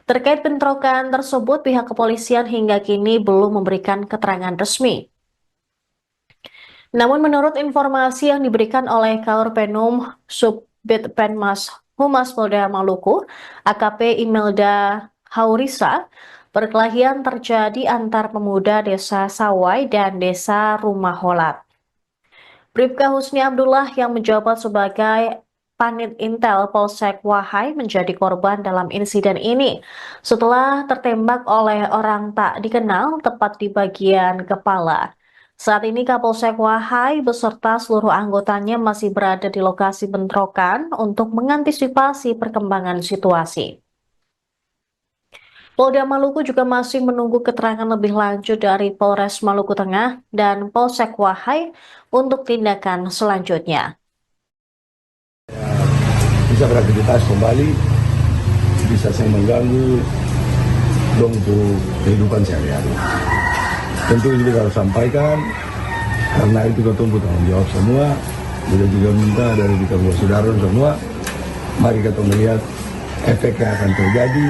Speaker 1: Terkait bentrokan tersebut, pihak kepolisian hingga kini belum memberikan keterangan resmi. Namun menurut informasi yang diberikan oleh Kaurpenum Subbid Penmas Humas Polda Maluku, AKP Imelda Haurisa, perkelahian terjadi antar pemuda desa Sawai dan desa Rumah Holat. Bribka Husni Abdullah yang menjabat sebagai Panit Intel Polsek Wahai menjadi korban dalam insiden ini setelah tertembak oleh orang tak dikenal tepat di bagian kepala. Saat ini Kapolsek Wahai beserta seluruh anggotanya masih berada di lokasi bentrokan untuk mengantisipasi perkembangan situasi. Polda Maluku juga masih menunggu keterangan lebih lanjut dari Polres Maluku Tengah dan Polsek Wahai untuk tindakan selanjutnya.
Speaker 2: Bisa beraktivitas kembali, bisa saya mengganggu dong untuk kehidupan sehari-hari. Tentu ini kita harus sampaikan, karena itu kita tunggu tanggung jawab semua. Kita juga minta dari kita saudara semua, mari kita melihat efek yang akan terjadi.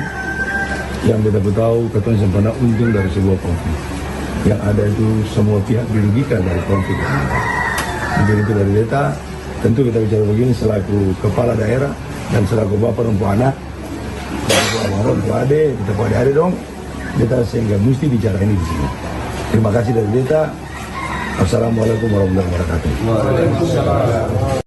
Speaker 2: Yang kita tahu, kita pernah untung dari sebuah konflik. Yang ada itu semua pihak dirugikan dari konflik yang ada. Jadi itu dari data, tentu kita bicara begini selaku kepala daerah dan selaku bapak dan anak, selaku adik, kita pada adik dong, kita sehingga mesti bicara ini di sini. Terima kasih dari data. Assalamualaikum warahmatullahi wabarakatuh. Waalaikumsalam.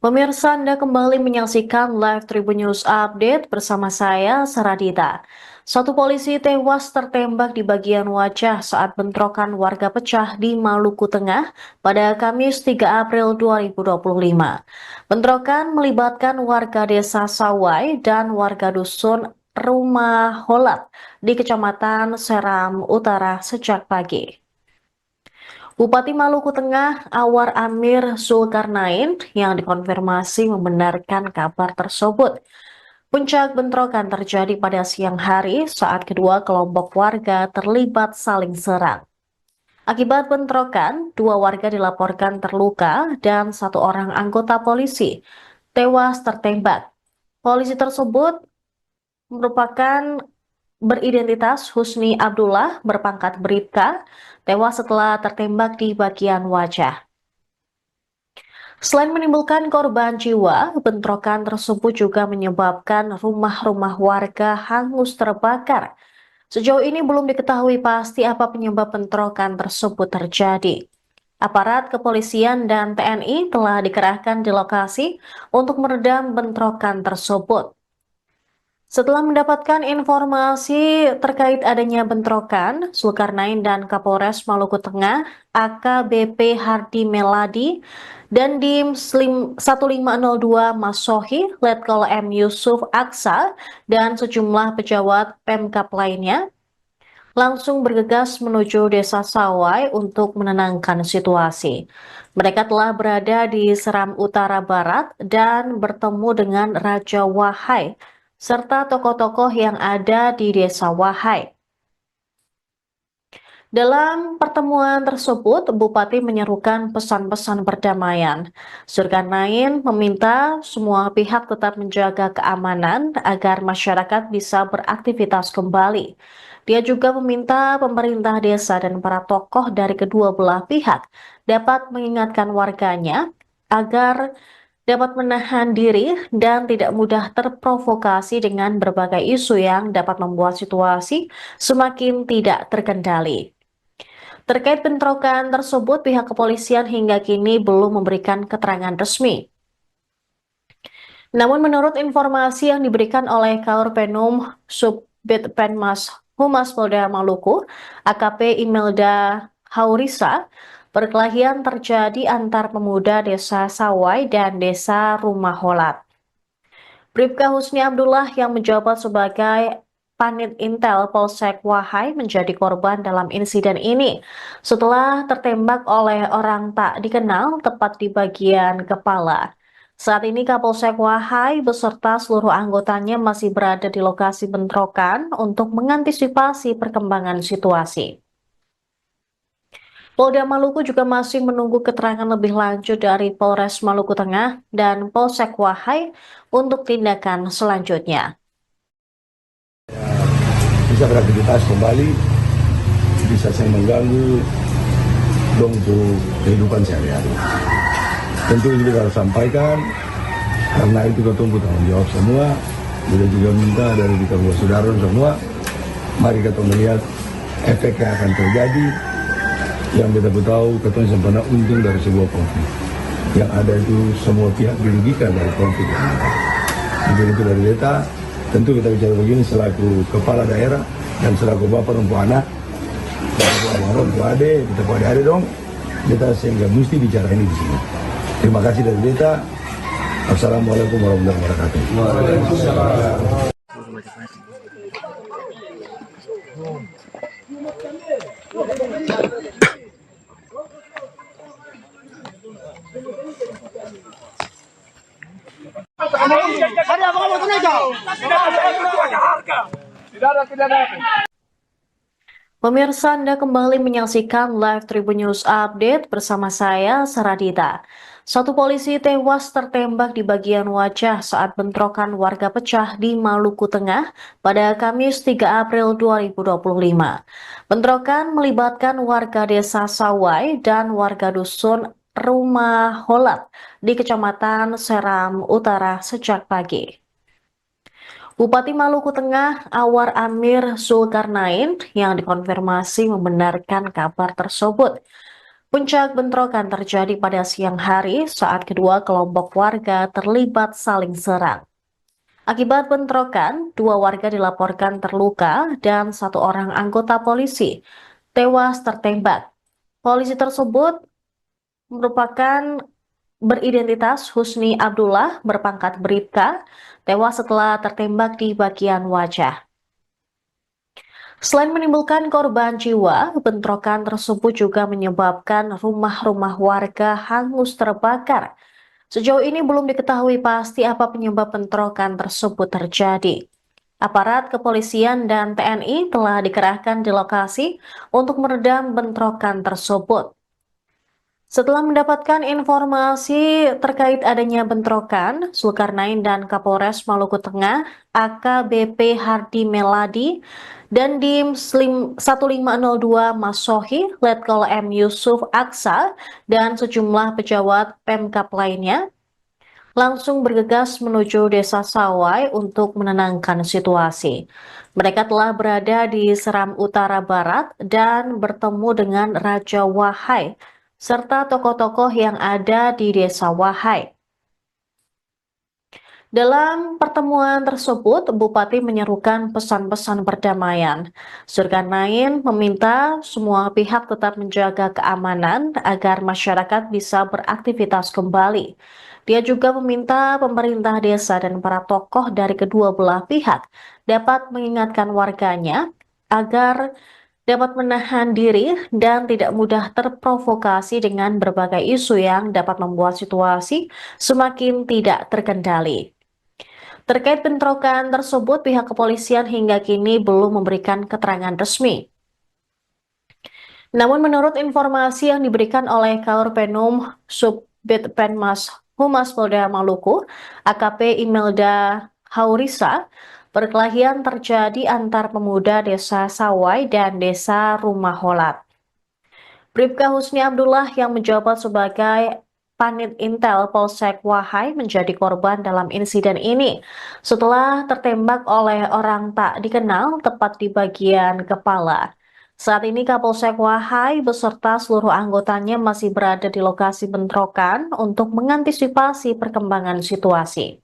Speaker 1: Pemirsa, Anda kembali menyaksikan live Tribun News Update bersama saya, Saradita. Satu polisi tewas tertembak di bagian wajah saat bentrokan warga pecah di Maluku Tengah pada Kamis 3 April 2025. Bentrokan melibatkan warga desa Sawai dan warga dusun Rumah Holat di Kecamatan Seram Utara sejak pagi. Bupati Maluku Tengah Awar Amir Zulkarnain yang dikonfirmasi membenarkan kabar tersebut. Puncak bentrokan terjadi pada siang hari saat kedua kelompok warga terlibat saling serang. Akibat bentrokan, dua warga dilaporkan terluka dan satu orang anggota polisi tewas tertembak. Polisi tersebut merupakan beridentitas Husni Abdullah berpangkat Bribka, tewas setelah tertembak di bagian wajah. Selain menimbulkan korban jiwa, bentrokan tersebut juga menyebabkan rumah-rumah warga hangus terbakar. Sejauh ini belum diketahui pasti apa penyebab bentrokan tersebut terjadi. Aparat kepolisian dan TNI telah dikerahkan di lokasi untuk meredam bentrokan tersebut. Setelah mendapatkan informasi terkait adanya bentrokan, Zulkarnain dan Kapolres Maluku Tengah, AKBP Hardi Meladi, dan Dim 1502 Masohi, Letkol M. Yusuf Aksa, dan sejumlah pejabat Pemkab lainnya, langsung bergegas menuju Desa Sawai untuk menenangkan situasi. Mereka telah berada di Seram Utara Barat dan bertemu dengan Raja Wahai, serta tokoh-tokoh yang ada di Desa Wahai. Dalam pertemuan tersebut, Bupati menyerukan pesan-pesan perdamaian. Zulkarnain meminta semua pihak tetap menjaga keamanan agar masyarakat bisa beraktivitas kembali. Dia juga meminta pemerintah desa dan para tokoh dari kedua belah pihak dapat mengingatkan warganya agar dapat menahan diri dan tidak mudah terprovokasi dengan berbagai isu yang dapat membuat situasi semakin tidak terkendali. Terkait bentrokan tersebut, pihak kepolisian hingga kini belum memberikan keterangan resmi. Namun menurut informasi yang diberikan oleh Kaurpenum Subbid Penmas Humas Polda Maluku, AKP Imelda Haurisa, perkelahian terjadi antar pemuda Desa Sawai dan Desa Rumah Holat. Bribka Husni Abdullah yang menjabat sebagai Panit Intel Polsek Wahai menjadi korban dalam insiden ini setelah tertembak oleh orang tak dikenal tepat di bagian kepala. Saat ini Kapolsek Wahai beserta seluruh anggotanya masih berada di lokasi bentrokan untuk mengantisipasi perkembangan situasi. Polda Maluku juga masih menunggu keterangan lebih lanjut dari Polres Maluku Tengah dan Polsek Wahai untuk tindakan selanjutnya.
Speaker 2: Bisa beraktivitas kembali, bisa saya mengganggu dong untuk kehidupan sehari-hari. Tentu ini kita harus sampaikan, karena itu kita tunggu tanggung jawab semua. Kita juga minta dari kita saudara semua, mari kita melihat efek yang akan terjadi. Yang kita tahu, kita sempurna untung dari sebuah konflik. Yang ada itu semua pihak dirugikan dari konflik yang ada. Jadi itu dari data. Tentu kita bicara begini selaku kepala daerah dan selaku bapak dan anak, selaku adik, kita adik dong, kita sehingga mesti bicara ini di sini. Terima kasih dari Deta. Assalamualaikum warahmatullahi wabarakatuh. Waalaikumsalam.
Speaker 1: Pemirsa, Anda kembali menyaksikan live Tribun News Update bersama saya, Saradita. Satu polisi tewas tertembak di bagian wajah saat bentrokan warga pecah di Maluku Tengah pada Kamis 3 April 2025. Bentrokan melibatkan warga desa Sawai dan warga dusun Rumah Holat di Kecamatan Seram Utara sejak pagi. Bupati Maluku Tengah Awar Amir Zulkarnain yang dikonfirmasi membenarkan kabar tersebut. Puncak bentrokan terjadi pada siang hari saat kedua kelompok warga terlibat saling serang. Akibat bentrokan, dua warga dilaporkan terluka dan satu orang anggota polisi tewas tertembak. Polisi tersebut merupakan beridentitas Husni Abdullah berpangkat Bribka, tewas setelah tertembak di bagian wajah. Selain menimbulkan korban jiwa, bentrokan tersebut juga menyebabkan rumah-rumah warga hangus terbakar. Sejauh ini belum diketahui pasti apa penyebab bentrokan tersebut terjadi. Aparat kepolisian dan TNI telah dikerahkan di lokasi untuk meredam bentrokan tersebut. Setelah mendapatkan informasi terkait adanya bentrokan, Zulkarnain dan Kapolres Maluku Tengah, AKBP Hardi Meladi, dan Dim 1502 Masohi, Letkol M. Yusuf Aksa, dan sejumlah pejabat Pemkab lainnya langsung bergegas menuju Desa Sawai untuk menenangkan situasi. Mereka telah berada di Seram Utara Barat dan bertemu dengan Raja Wahai, serta tokoh-tokoh yang ada di Desa Wahai. Dalam pertemuan tersebut, Bupati menyerukan pesan-pesan perdamaian. Zulkarnain meminta semua pihak tetap menjaga keamanan agar masyarakat bisa beraktivitas kembali. Dia juga meminta pemerintah desa dan para tokoh dari kedua belah pihak dapat mengingatkan warganya agar dapat menahan diri dan tidak mudah terprovokasi dengan berbagai isu yang dapat membuat situasi semakin tidak terkendali. Terkait bentrokan tersebut, pihak kepolisian hingga kini belum memberikan keterangan resmi. Namun menurut informasi yang diberikan oleh Kaurpenum Subbid Penmas Humas Polda Maluku, AKP Imelda Haurisa, perkelahian terjadi antar pemuda Desa Sawai dan Desa Rumah Holat. Bribka Husni Abdullah yang menjabat sebagai Panit Intel Polsek Wahai menjadi korban dalam insiden ini setelah tertembak oleh orang tak dikenal tepat di bagian kepala. Saat ini Kapolsek Wahai beserta seluruh anggotanya masih berada di lokasi bentrokan untuk mengantisipasi perkembangan situasi.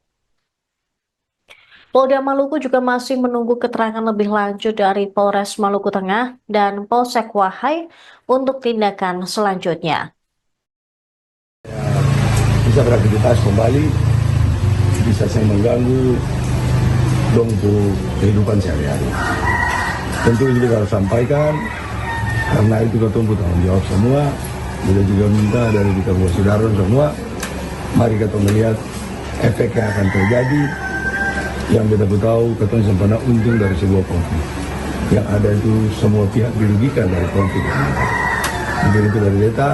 Speaker 1: Polda Maluku juga masih menunggu keterangan lebih lanjut dari Polres Maluku Tengah dan Polsek Wahai untuk tindakan selanjutnya.
Speaker 2: Bisa beraktivitas kembali, bisa saya mengganggu dong untuk kehidupan sehari-hari. Tentu ini kita harus sampaikan, karena itu kita tunggu tanggung jawab semua. Kita juga minta dari kita buat saudara semua, mari kita melihat efek yang akan terjadi. Yang kita tahu, kita sempurna untung dari sebuah konflik. Yang ada itu semua pihak dirugikan dari konflik. Jadi itu dari data.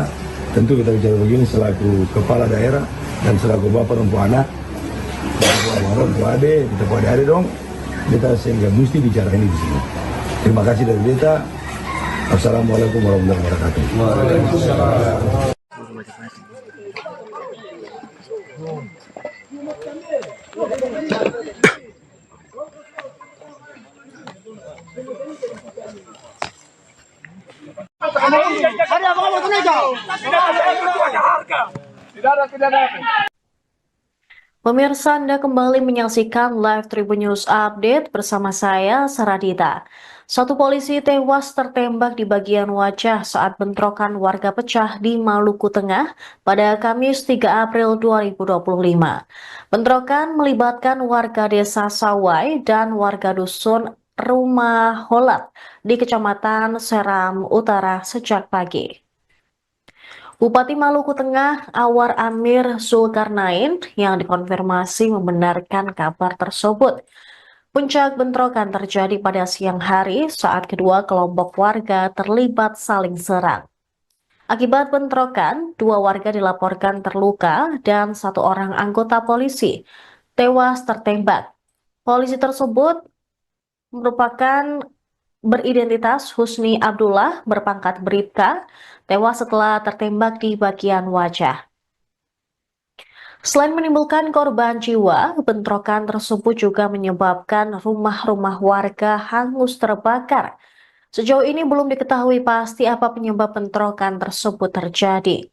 Speaker 2: Tentu kita bicara begini selaku kepala daerah dan selaku bapak dan anak, bapak adik, kita adik dong, kita sehingga mesti bicara ini di sini. Terima kasih dari Deta. Assalamualaikum warahmatullahi wabarakatuh. Waalaikumsalam.
Speaker 1: Pemirsa, Anda kembali menyaksikan live Tribun News Update bersama saya, Saradita. Satu polisi tewas tertembak di bagian wajah saat bentrokan warga pecah di Maluku Tengah pada Kamis 3 April 2025. Bentrokan melibatkan warga desa Sawai dan warga dusun Rumah Holat di Kecamatan Seram Utara sejak pagi. Bupati Maluku Tengah Awar Amir Zulkarnain yang dikonfirmasi membenarkan kabar tersebut. Puncak bentrokan terjadi pada siang hari saat kedua kelompok warga terlibat saling serang. Akibat bentrokan, dua warga dilaporkan terluka dan satu orang anggota polisi tewas tertembak. Polisi tersebut merupakan beridentitas Husni Abdullah berpangkat Bribka, tewas setelah tertembak di bagian wajah. Selain menimbulkan korban jiwa, bentrokan tersebut juga menyebabkan rumah-rumah warga hangus terbakar. Sejauh ini belum diketahui pasti apa penyebab bentrokan tersebut terjadi.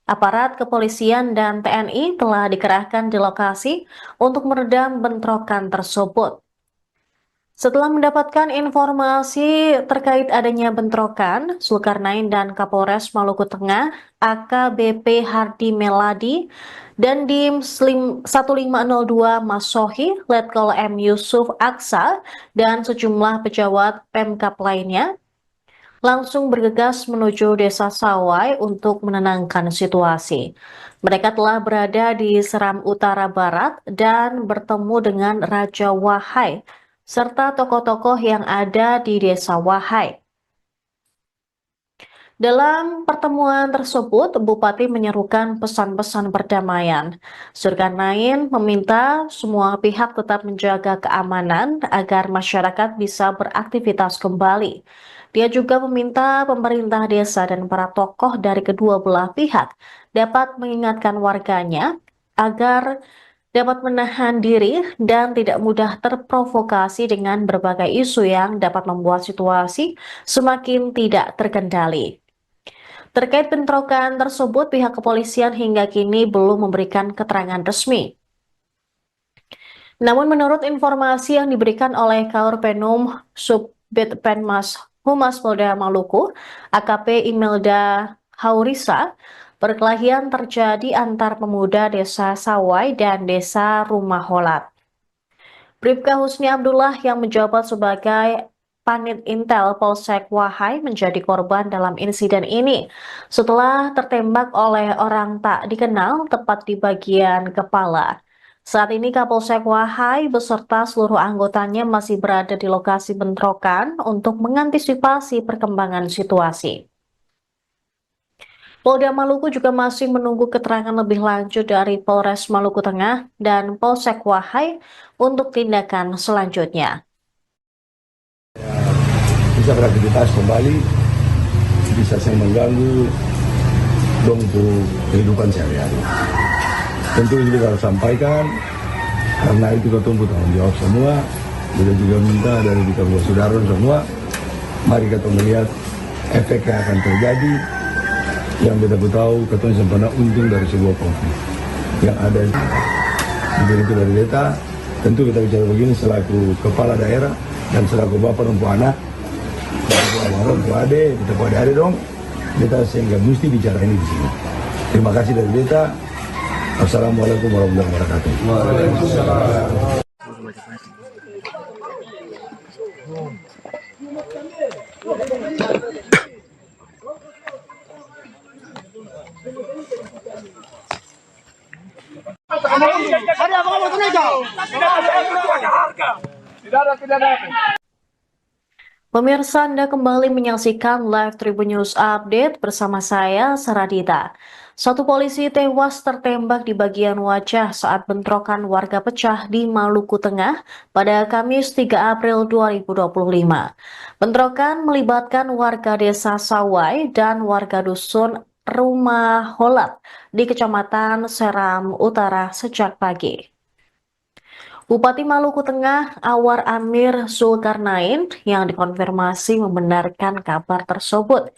Speaker 1: Aparat kepolisian dan TNI telah dikerahkan di lokasi untuk meredam bentrokan tersebut. Setelah mendapatkan informasi terkait adanya bentrokan, Zulkarnain dan Kapolres Maluku Tengah, AKBP Hardi Meladi, dan Dim 1502 Masohi, Letkol M. Yusuf Aksa, dan sejumlah pejabat Pemkap lainnya langsung bergegas menuju Desa Sawai untuk menenangkan situasi. Mereka telah berada di Seram Utara Barat dan bertemu dengan Raja Wahai serta tokoh-tokoh yang ada di Desa Wahai. Dalam pertemuan tersebut, Bupati menyerukan pesan-pesan perdamaian. Zulkarnain meminta semua pihak tetap menjaga keamanan agar masyarakat bisa beraktivitas kembali. Dia juga meminta pemerintah desa dan para tokoh dari kedua belah pihak dapat mengingatkan warganya agar dapat menahan diri dan tidak mudah terprovokasi dengan berbagai isu yang dapat membuat situasi semakin tidak terkendali. Terkait bentrokan tersebut, pihak kepolisian hingga kini belum memberikan keterangan resmi. Namun menurut informasi yang diberikan oleh Kaurpenum Subbid Penmas Humas Polda Maluku, AKP Imelda Haurisa, perkelahian terjadi antar pemuda Desa Sawai dan Desa Rumah Holat. Bribka Husni Abdullah yang menjabat sebagai Panit Intel Polsek Wahai menjadi korban dalam insiden ini setelah tertembak oleh orang tak dikenal tepat di bagian kepala. Saat ini Kapolsek Wahai beserta seluruh anggotanya masih berada di lokasi bentrokan untuk mengantisipasi perkembangan situasi. Polda Maluku juga masih menunggu keterangan lebih lanjut dari Polres Maluku Tengah dan Polsek Wahai untuk tindakan selanjutnya.
Speaker 2: Bisa beraktivitas kembali, bisa saya mengganggu untuk kehidupan sehari-hari. Tentu ini kita harus sampaikan, karena itu kita tunggu tanggung jawab semua. Kita juga minta dari kita saudara semua, mari kita melihat efek yang akan terjadi, yang kita tahu kita sempurna untung dari sebuah konflik yang ada. Jadi itu dari data, tentu kita bicara begini selaku kepala daerah dan selaku bapak dan anak, untuk adik, kita pada adik dong, kita sehingga mesti bicara ini di sini. Terima kasih dari Beta. Assalamualaikum warahmatullahi wabarakatuh. Waalaikumsalam.
Speaker 1: Pemirsa, Anda kembali menyaksikan live Tribun News Update bersama saya, Saradita. Satu polisi tewas tertembak di bagian wajah saat bentrokan warga pecah di Maluku Tengah pada Kamis 3 April 2025. Bentrokan melibatkan warga desa Sawai dan warga dusun Rumah Holat di Kecamatan Seram Utara sejak pagi. Bupati Maluku Tengah Awar Amir Zulkarnain yang dikonfirmasi membenarkan kabar tersebut.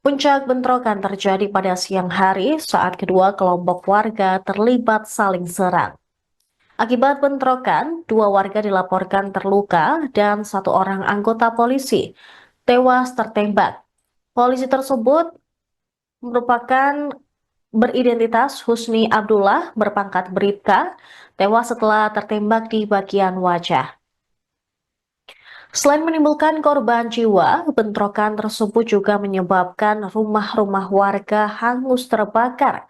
Speaker 1: Puncak bentrokan terjadi pada siang hari saat kedua kelompok warga terlibat saling serang. Akibat bentrokan, dua warga dilaporkan terluka dan satu orang anggota polisi tewas tertembak. Polisi tersebut merupakan beridentitas Husni Abdullah berpangkat Bribka, tewas setelah tertembak di bagian wajah. Selain menimbulkan korban jiwa, bentrokan tersebut juga menyebabkan rumah-rumah warga hangus terbakar.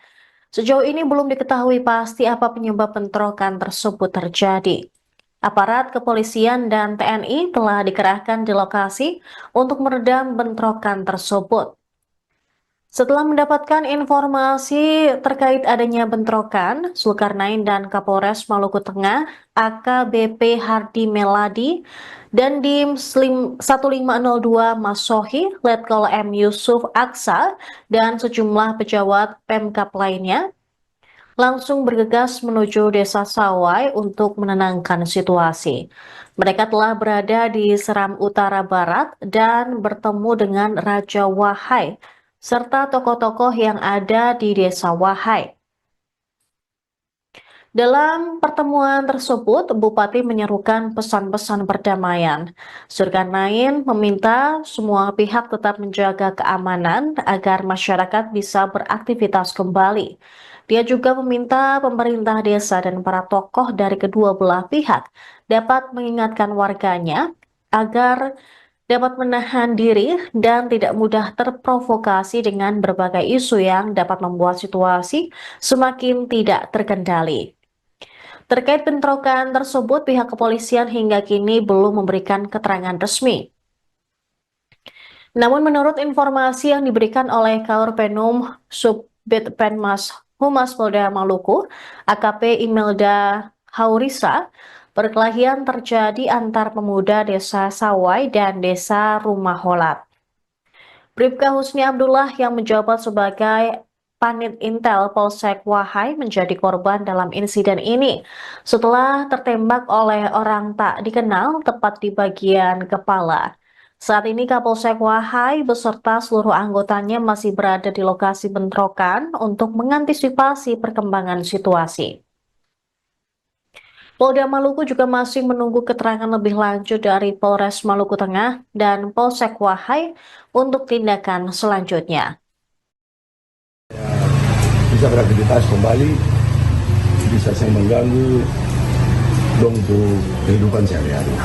Speaker 1: Sejauh ini belum diketahui pasti apa penyebab bentrokan tersebut terjadi. Aparat kepolisian dan TNI telah dikerahkan di lokasi untuk meredam bentrokan tersebut. Setelah mendapatkan informasi terkait adanya bentrokan, Zulkarnain dan Kapolres Maluku Tengah, AKBP Hardi Meladi, dan Dim 1502 Masohi, Letkol M. Yusuf Aksa, dan sejumlah pejabat Pemkap lainnya langsung bergegas menuju Desa Sawai untuk menenangkan situasi. Mereka telah berada di Seram Utara Barat dan bertemu dengan Raja Wahai serta tokoh-tokoh yang ada di Desa Wahai. Dalam pertemuan tersebut, Bupati menyerukan pesan-pesan perdamaian. Zulkarnain meminta semua pihak tetap menjaga keamanan agar masyarakat bisa beraktivitas kembali. Dia juga meminta pemerintah desa dan para tokoh dari kedua belah pihak dapat mengingatkan warganya agar dapat menahan diri dan tidak mudah terprovokasi dengan berbagai isu yang dapat membuat situasi semakin tidak terkendali. Terkait bentrokan tersebut, pihak kepolisian hingga kini belum memberikan keterangan resmi. Namun menurut informasi yang diberikan oleh Kaorpenum Subbid Penmas Humas Polda Maluku, AKP Imelda Haurisa, perkelahian terjadi antar pemuda Desa Sawai dan Desa Rumah Holat. Bribka Husni Abdullah yang menjabat sebagai Panit Intel Polsek Wahai menjadi korban dalam insiden ini setelah tertembak oleh orang tak dikenal tepat di bagian kepala. Saat ini Kapolsek Wahai beserta seluruh anggotanya masih berada di lokasi bentrokan untuk mengantisipasi perkembangan situasi. Polda Maluku juga masih menunggu keterangan lebih lanjut dari Polres Maluku Tengah dan Polsek Wahai untuk tindakan selanjutnya.
Speaker 2: Bisa beraktivitas kembali, bisa saya mengganggu dong untuk kehidupan sehari-hari.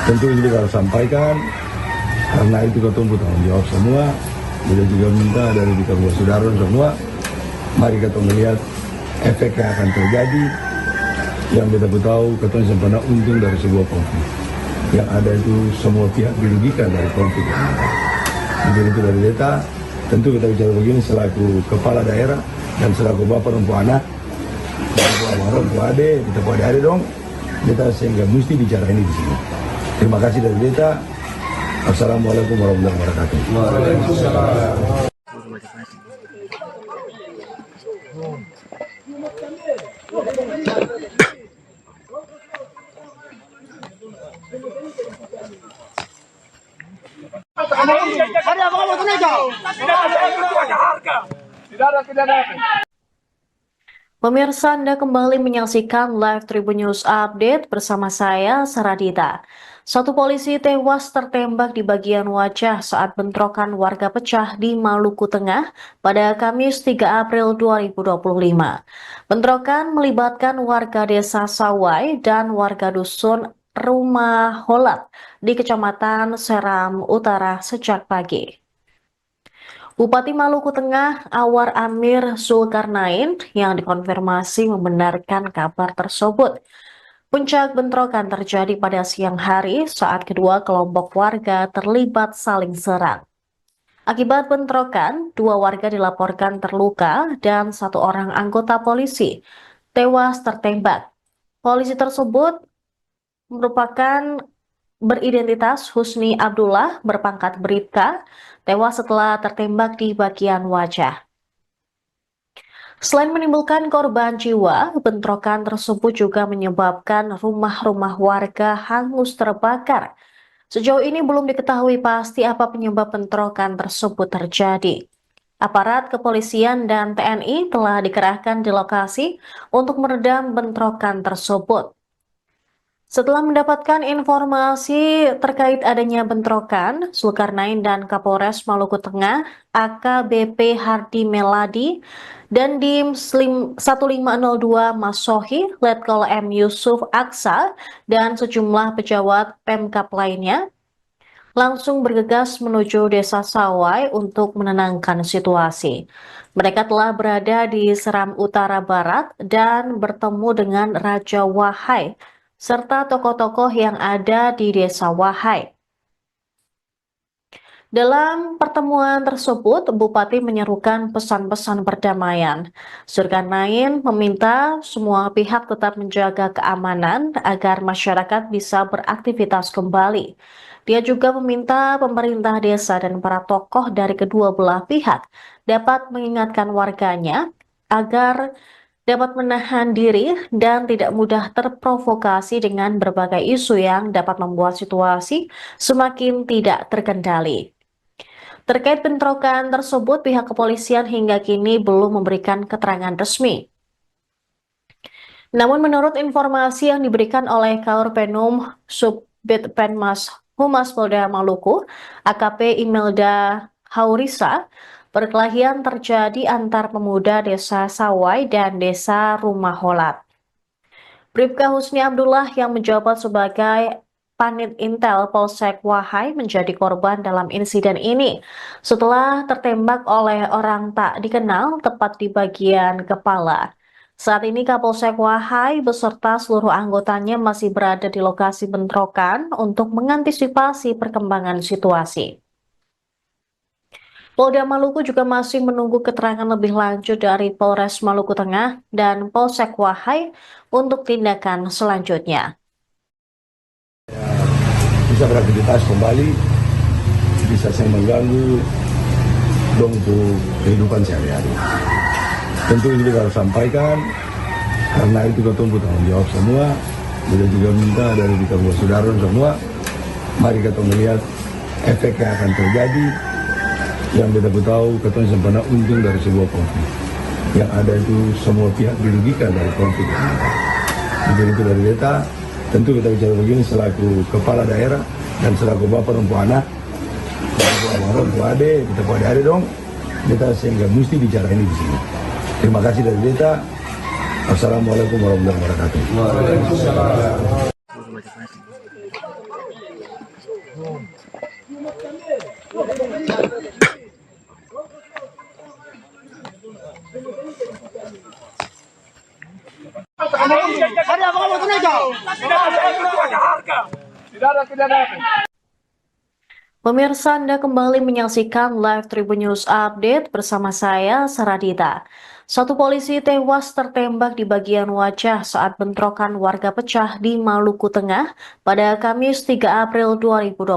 Speaker 2: Tentu ini kita harus sampaikan, karena itu kita tunggu tanggung jawab semua. Kita juga minta dari kita saudara semua, mari kita melihat efek yang akan terjadi. Yang kita tahu, kita sempurna untung dari sebuah konflik. Yang ada itu semua pihak dirugikan dari konflik yang ada. Jadi itu dari data, tentu kita bicara begini selaku kepala daerah dan selaku bapak dan anak, dan bu ade, kita bu ade dong, kita sehingga mesti bicara ini di sini. Terima kasih dari data. Assalamualaikum warahmatullahi wabarakatuh. Waalaikumsalam.
Speaker 1: Pemirsa, Anda kembali menyaksikan live Tribun News Update bersama saya, Saradita. Satu polisi tewas tertembak di bagian wajah saat bentrokan warga pecah di Maluku Tengah pada Kamis 3 April 2025. Bentrokan melibatkan warga desa Sawai dan warga dusun Rumah Holat di Kecamatan Seram Utara sejak pagi. Bupati Maluku Tengah Awar Amir Zulkarnain yang dikonfirmasi membenarkan kabar tersebut. Puncak bentrokan terjadi pada siang hari saat kedua kelompok warga terlibat saling serang. Akibat bentrokan, dua warga dilaporkan terluka dan satu orang anggota polisi tewas tertembak. Polisi tersebut merupakan beridentitas Husni Abdullah berpangkat Bribka, tewas setelah tertembak di bagian wajah. Selain menimbulkan korban jiwa, bentrokan tersebut juga menyebabkan rumah-rumah warga hangus terbakar. Sejauh ini belum diketahui pasti apa penyebab bentrokan tersebut terjadi. Aparat kepolisian dan TNI telah dikerahkan di lokasi untuk meredam bentrokan tersebut. Setelah mendapatkan informasi terkait adanya bentrokan, Zulkarnain dan Kapolres Maluku Tengah AKBP Hardi Meladi dan Dim 1502 Masohi, Letkol M Yusuf Aksa, dan sejumlah pejabat Pemkab lainnya langsung bergegas menuju Desa Sawai untuk menenangkan situasi. Mereka telah berada di Seram Utara Barat dan bertemu dengan Raja Wahai serta tokoh-tokoh yang ada di Desa Wahai. Dalam pertemuan tersebut, Bupati menyerukan pesan-pesan perdamaian. Zulkarnain meminta semua pihak tetap menjaga keamanan agar masyarakat bisa beraktivitas kembali. Dia juga meminta pemerintah desa dan para tokoh dari kedua belah pihak dapat mengingatkan warganya agar dapat menahan diri dan tidak mudah terprovokasi dengan berbagai isu yang dapat membuat situasi semakin tidak terkendali. Terkait bentrokan tersebut, pihak kepolisian hingga kini belum memberikan keterangan resmi. Namun menurut informasi yang diberikan oleh Kaorpenum Subbid Penmas Humas Polda Maluku, AKP Imelda Haurisa, perkelahian terjadi antar pemuda Desa Sawai dan Desa Rumah Holat. Bribka Husni Abdullah yang menjabat sebagai Panit Intel Polsek Wahai menjadi korban dalam insiden ini setelah tertembak oleh orang tak dikenal tepat di bagian kepala. Saat ini Kapolsek Wahai beserta seluruh anggotanya masih berada di lokasi bentrokan untuk mengantisipasi perkembangan situasi. Polda Maluku juga masih menunggu keterangan lebih lanjut dari Polres Maluku Tengah dan Polsek Wahai untuk tindakan selanjutnya.
Speaker 2: Bisa beraktivitas kembali, bisa saya mengganggu dong untuk kehidupan sehari-hari. Tentu ini kita harus sampaikan, karena itu kita tunggu tanggung jawab semua. Kita juga minta dari kita saudara semua, mari kita melihat efek yang akan terjadi. Yang kita tahu, kita sebenarnya untung dari sebuah konflik. Yang ada itu semua pihak dirugikan dari konflik yang ada. Jadi itu dari kita, tentu kita bicara begini selaku kepala daerah dan selaku bapak dan anak, selaku adik, kita buat adik dong, kita sehingga mesti bicara ini di sini. Terima kasih dari kita. Assalamualaikum warahmatullahi wabarakatuh.
Speaker 1: Pemirsa, Anda kembali menyaksikan live Tribun News Update bersama saya, Saradita. Satu polisi tewas tertembak di bagian wajah saat bentrokan warga pecah di Maluku Tengah pada Kamis 3 April 2025.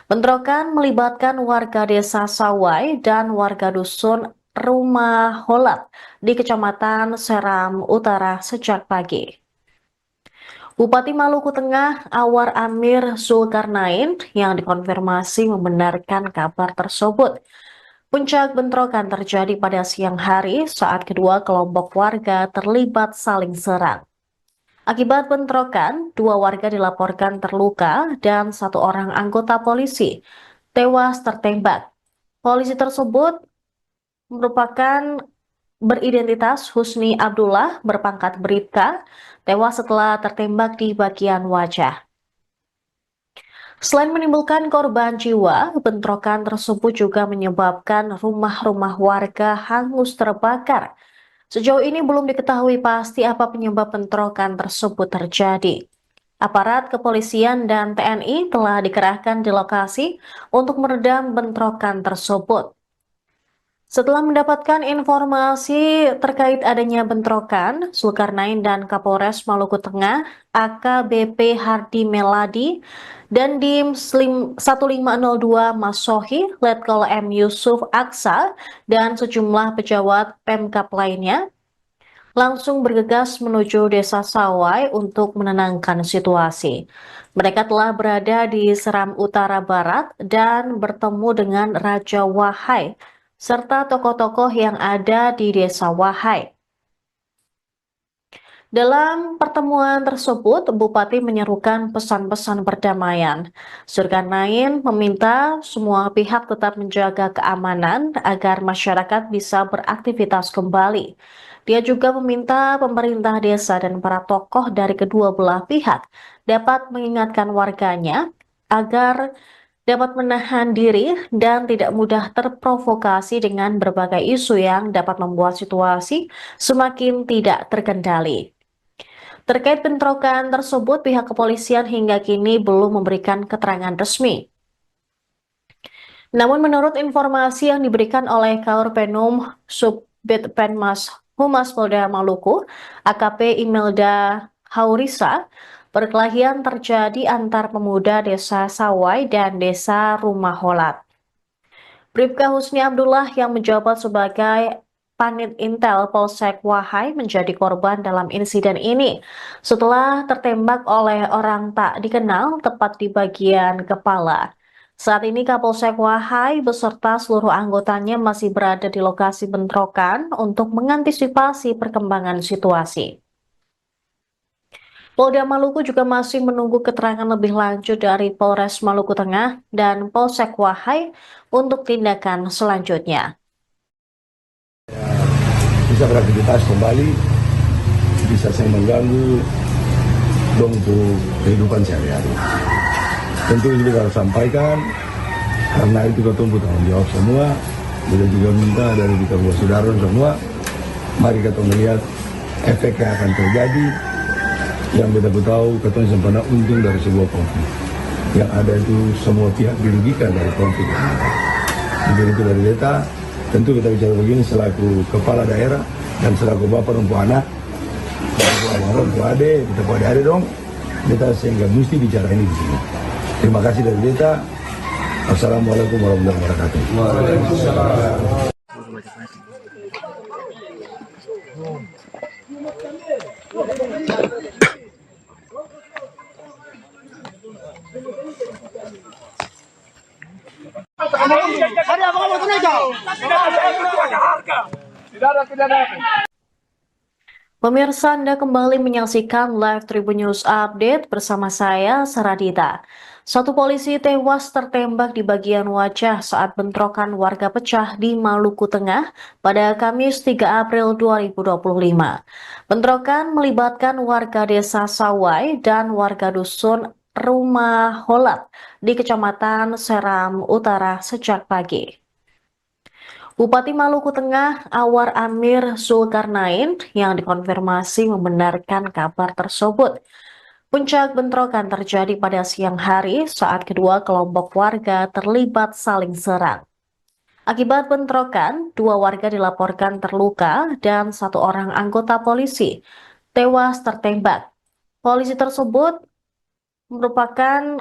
Speaker 1: Bentrokan melibatkan warga desa Sawai dan warga dusun Rumah Holat di Kecamatan Seram Utara sejak pagi. Bupati Maluku Tengah Awar Amir Zulkarnain yang dikonfirmasi membenarkan kabar tersebut. Puncak bentrokan terjadi pada siang hari saat kedua kelompok warga terlibat saling serang. Akibat bentrokan, 2 warga dilaporkan terluka dan 1 orang anggota polisi tewas tertembak. Polisi tersebut merupakan beridentitas Husni Abdullah berpangkat Bribka, tewas setelah tertembak di bagian wajah. Selain menimbulkan korban jiwa, bentrokan tersebut juga menyebabkan rumah-rumah warga hangus terbakar. Sejauh ini belum diketahui pasti apa penyebab bentrokan tersebut terjadi. Aparat kepolisian dan TNI telah dikerahkan di lokasi untuk meredam bentrokan tersebut. Setelah mendapatkan informasi terkait adanya bentrokan, Zulkarnain dan Kapolres Maluku Tengah, AKBP Hardi Meladi, dan Dim 1502 Masohi, Letkol M. Yusuf Aksa, dan sejumlah pejabat Pemkab lainnya, langsung bergegas menuju Desa Sawai untuk menenangkan situasi. Mereka telah berada di Seram Utara Barat dan bertemu dengan Raja Wahai, serta tokoh-tokoh yang ada di Desa Wahai. Dalam pertemuan tersebut, Bupati menyerukan pesan-pesan perdamaian. Zulkarnain meminta semua pihak tetap menjaga keamanan agar masyarakat bisa beraktivitas kembali. Dia juga meminta pemerintah desa dan para tokoh dari kedua belah pihak dapat mengingatkan warganya agar dapat menahan diri dan tidak mudah terprovokasi dengan berbagai isu yang dapat membuat situasi semakin tidak terkendali. Terkait bentrokan tersebut, pihak kepolisian hingga kini belum memberikan keterangan resmi. Namun menurut informasi yang diberikan oleh Kaorpenum Subbid Penmas Humas Polda Maluku, AKP Imelda Haurisa, perkelahian terjadi antar pemuda Desa Sawai dan Desa Rumah Holat. Bribka Husni Abdullah yang menjabat sebagai Panit Intel Polsek Wahai menjadi korban dalam insiden ini setelah tertembak oleh orang tak dikenal tepat di bagian kepala. Saat ini Kapolsek Wahai beserta seluruh anggotanya masih berada di lokasi bentrokan untuk mengantisipasi perkembangan situasi. Polda Maluku juga masih menunggu keterangan lebih lanjut dari Polres Maluku Tengah dan Polsek Wahai untuk tindakan selanjutnya.
Speaker 2: Bisa beraktivitas kembali, bisa saya mengganggu dong untuk kehidupan sehari-hari. Tentu ini kita harus sampaikan, karena itu kita tunggu tanggung jawab semua. Kita juga minta dari kita saudara semua, mari kita melihat efek yang akan terjadi. Yang kita tahu, kita sempurna untung dari sebuah konflik. Yang ada itu semua pihak dirugikan dari konflik yang ada. Jadi itu dari data. Tentu kita bicara begini selaku kepala daerah dan selaku bapak dan anak, selaku adik, kita pada adik dong, kita sehingga mesti bicara ini di sini. Terima kasih dari data. Assalamualaikum warahmatullahi wabarakatuh. Waalaikumsalam.
Speaker 1: Pemirsa, Anda kembali menyaksikan live Tribun News Update bersama saya, Saradita. Satu polisi tewas tertembak di bagian wajah saat bentrokan warga pecah di Maluku Tengah pada Kamis 3 April 2025. Bentrokan melibatkan warga desa Sawai dan warga dusun Rumah Holat di Kecamatan Seram Utara sejak pagi. Bupati Maluku Tengah Awar Amir Zulkarnain yang dikonfirmasi membenarkan kabar tersebut. Puncak bentrokan terjadi pada siang hari saat kedua kelompok warga terlibat saling serang. Akibat bentrokan, 2 warga dilaporkan terluka dan 1 orang anggota polisi tewas tertembak. Polisi tersebut merupakan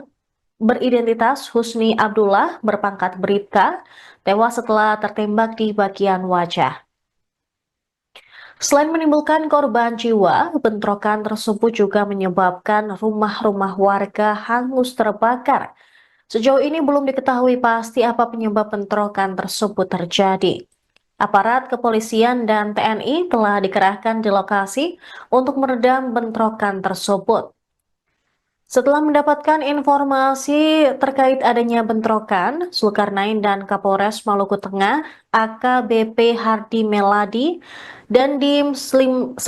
Speaker 1: beridentitas Husni Abdullah berpangkat Bribka, tewas setelah tertembak di bagian wajah. Selain menimbulkan korban jiwa, bentrokan tersebut juga menyebabkan rumah-rumah warga hangus terbakar. Sejauh ini belum diketahui pasti apa penyebab bentrokan tersebut terjadi. Aparat kepolisian dan TNI telah dikerahkan di lokasi untuk meredam bentrokan tersebut. Setelah mendapatkan informasi terkait adanya bentrokan, Zulkarnain dan Kapolres Maluku Tengah AKBP Hardi Meladi dan Dim 1502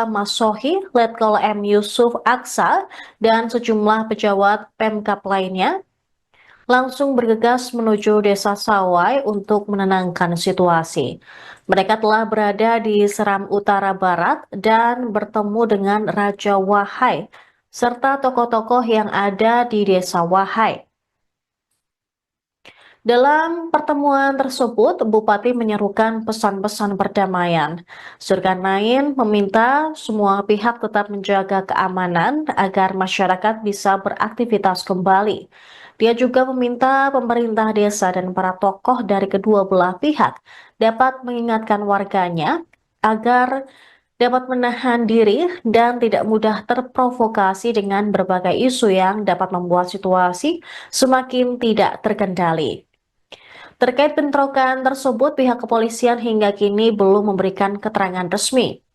Speaker 1: Masohi, Letkol M. Yusuf Aksa, dan sejumlah pejabat Pemkab lainnya langsung bergegas menuju desa Sawai untuk menenangkan situasi. Mereka telah berada di Seram Utara Barat dan bertemu dengan Raja Wahai serta tokoh-tokoh yang ada di desa Wahai. Dalam pertemuan tersebut, Bupati menyerukan pesan-pesan perdamaian. Zulkarnain meminta semua pihak tetap menjaga keamanan agar masyarakat bisa beraktivitas kembali. Dia juga meminta pemerintah desa dan para tokoh dari kedua belah pihak dapat mengingatkan warganya agar dapat menahan diri dan tidak mudah terprovokasi dengan berbagai isu yang dapat membuat situasi semakin tidak terkendali. Terkait bentrokan tersebut, pihak kepolisian hingga kini belum memberikan keterangan resmi.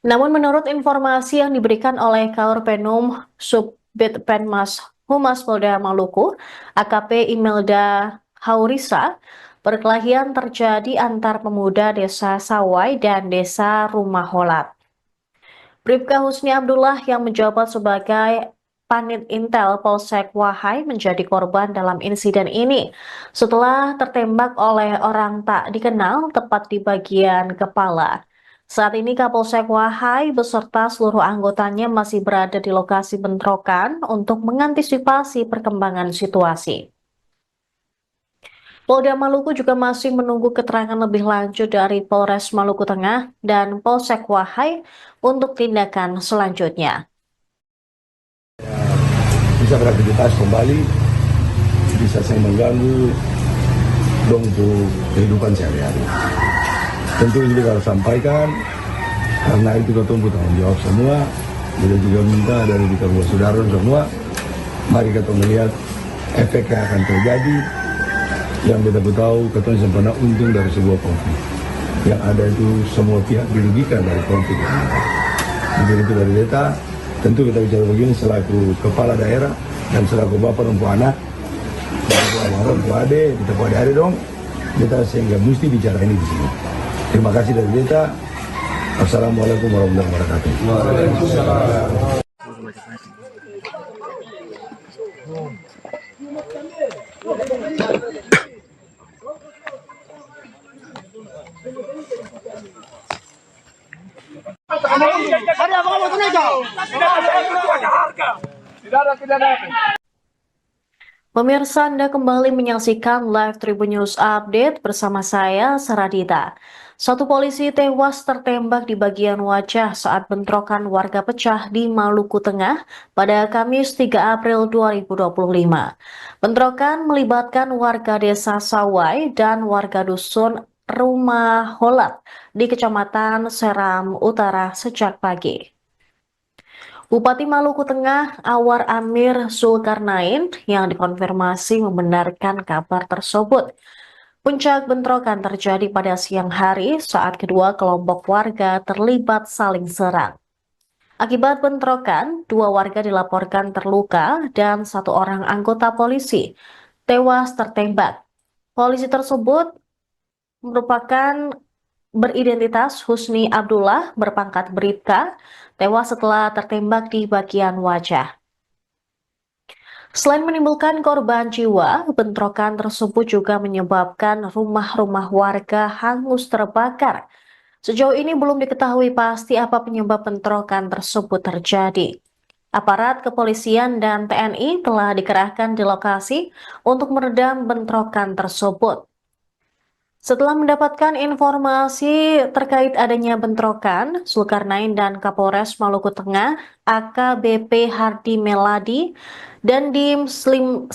Speaker 1: Namun menurut informasi yang diberikan oleh Kaurpenum Subbit Penmas Humas Polda Maluku, AKP Imelda Haurisa, perkelahian terjadi antar pemuda desa Sawai dan desa Rumah Holat. Bribka Husni Abdullah yang menjabat sebagai Panit Intel Polsek Wahai menjadi korban dalam insiden ini setelah tertembak oleh orang tak dikenal tepat di bagian kepala. Saat ini Kapolsek Wahai beserta seluruh anggotanya masih berada di lokasi bentrokan untuk mengantisipasi perkembangan situasi. Polda Maluku juga masih menunggu keterangan lebih lanjut dari Polres Maluku Tengah dan Polsek Wahai untuk tindakan selanjutnya.
Speaker 2: Bisa beraktivitas kembali, bisa saya mengganggu dong untuk kehidupan sehari-hari. Tentu ini kita harus sampaikan, karena itu kita tunggu tanggung jawab semua. Kita juga minta dari kita saudara semua, mari kita melihat efek yang akan terjadi. Yang kita tahu, kita sempurna untung dari sebuah konflik. Yang ada itu semua pihak dirugikan dari konflik yang ada. Jadi itu dari data, tentu kita bicara begini selaku kepala daerah dan selaku bapak dan anak, selaku adik, kita adik dong, kita sehingga mesti bicara ini di sini. Terima kasih dari data. Assalamualaikum warahmatullahi wabarakatuh. Waalaikumsalam.
Speaker 1: Pemirsa, Anda kembali menyaksikan live Tribun News Update bersama saya, Saradita. Satu polisi tewas tertembak di bagian wajah saat bentrokan warga pecah di Maluku Tengah pada Kamis 3 April 2025. Bentrokan melibatkan warga desa Sawai dan warga dusun Rumah Holat di Kecamatan Seram Utara sejak pagi. Bupati Maluku Tengah Anwar Amir Zulkarnain yang dikonfirmasi membenarkan kabar tersebut. Puncak bentrokan terjadi pada siang hari saat kedua kelompok warga terlibat saling serang. Akibat bentrokan, 2 warga dilaporkan terluka dan 1 orang anggota polisi tewas tertembak. Polisi tersebut merupakan beridentitas Husni Abdullah berpangkat Bribka, tewas setelah tertembak di bagian wajah. Selain menimbulkan korban jiwa, bentrokan tersebut juga menyebabkan rumah-rumah warga hangus terbakar. Sejauh ini belum diketahui pasti apa penyebab bentrokan tersebut terjadi. Aparat kepolisian dan TNI telah dikerahkan di lokasi untuk meredam bentrokan tersebut. Setelah mendapatkan informasi terkait adanya bentrokan, Zulkarnain dan Kapolres Maluku Tengah AKBP Hardi Meladi dan Dim 1502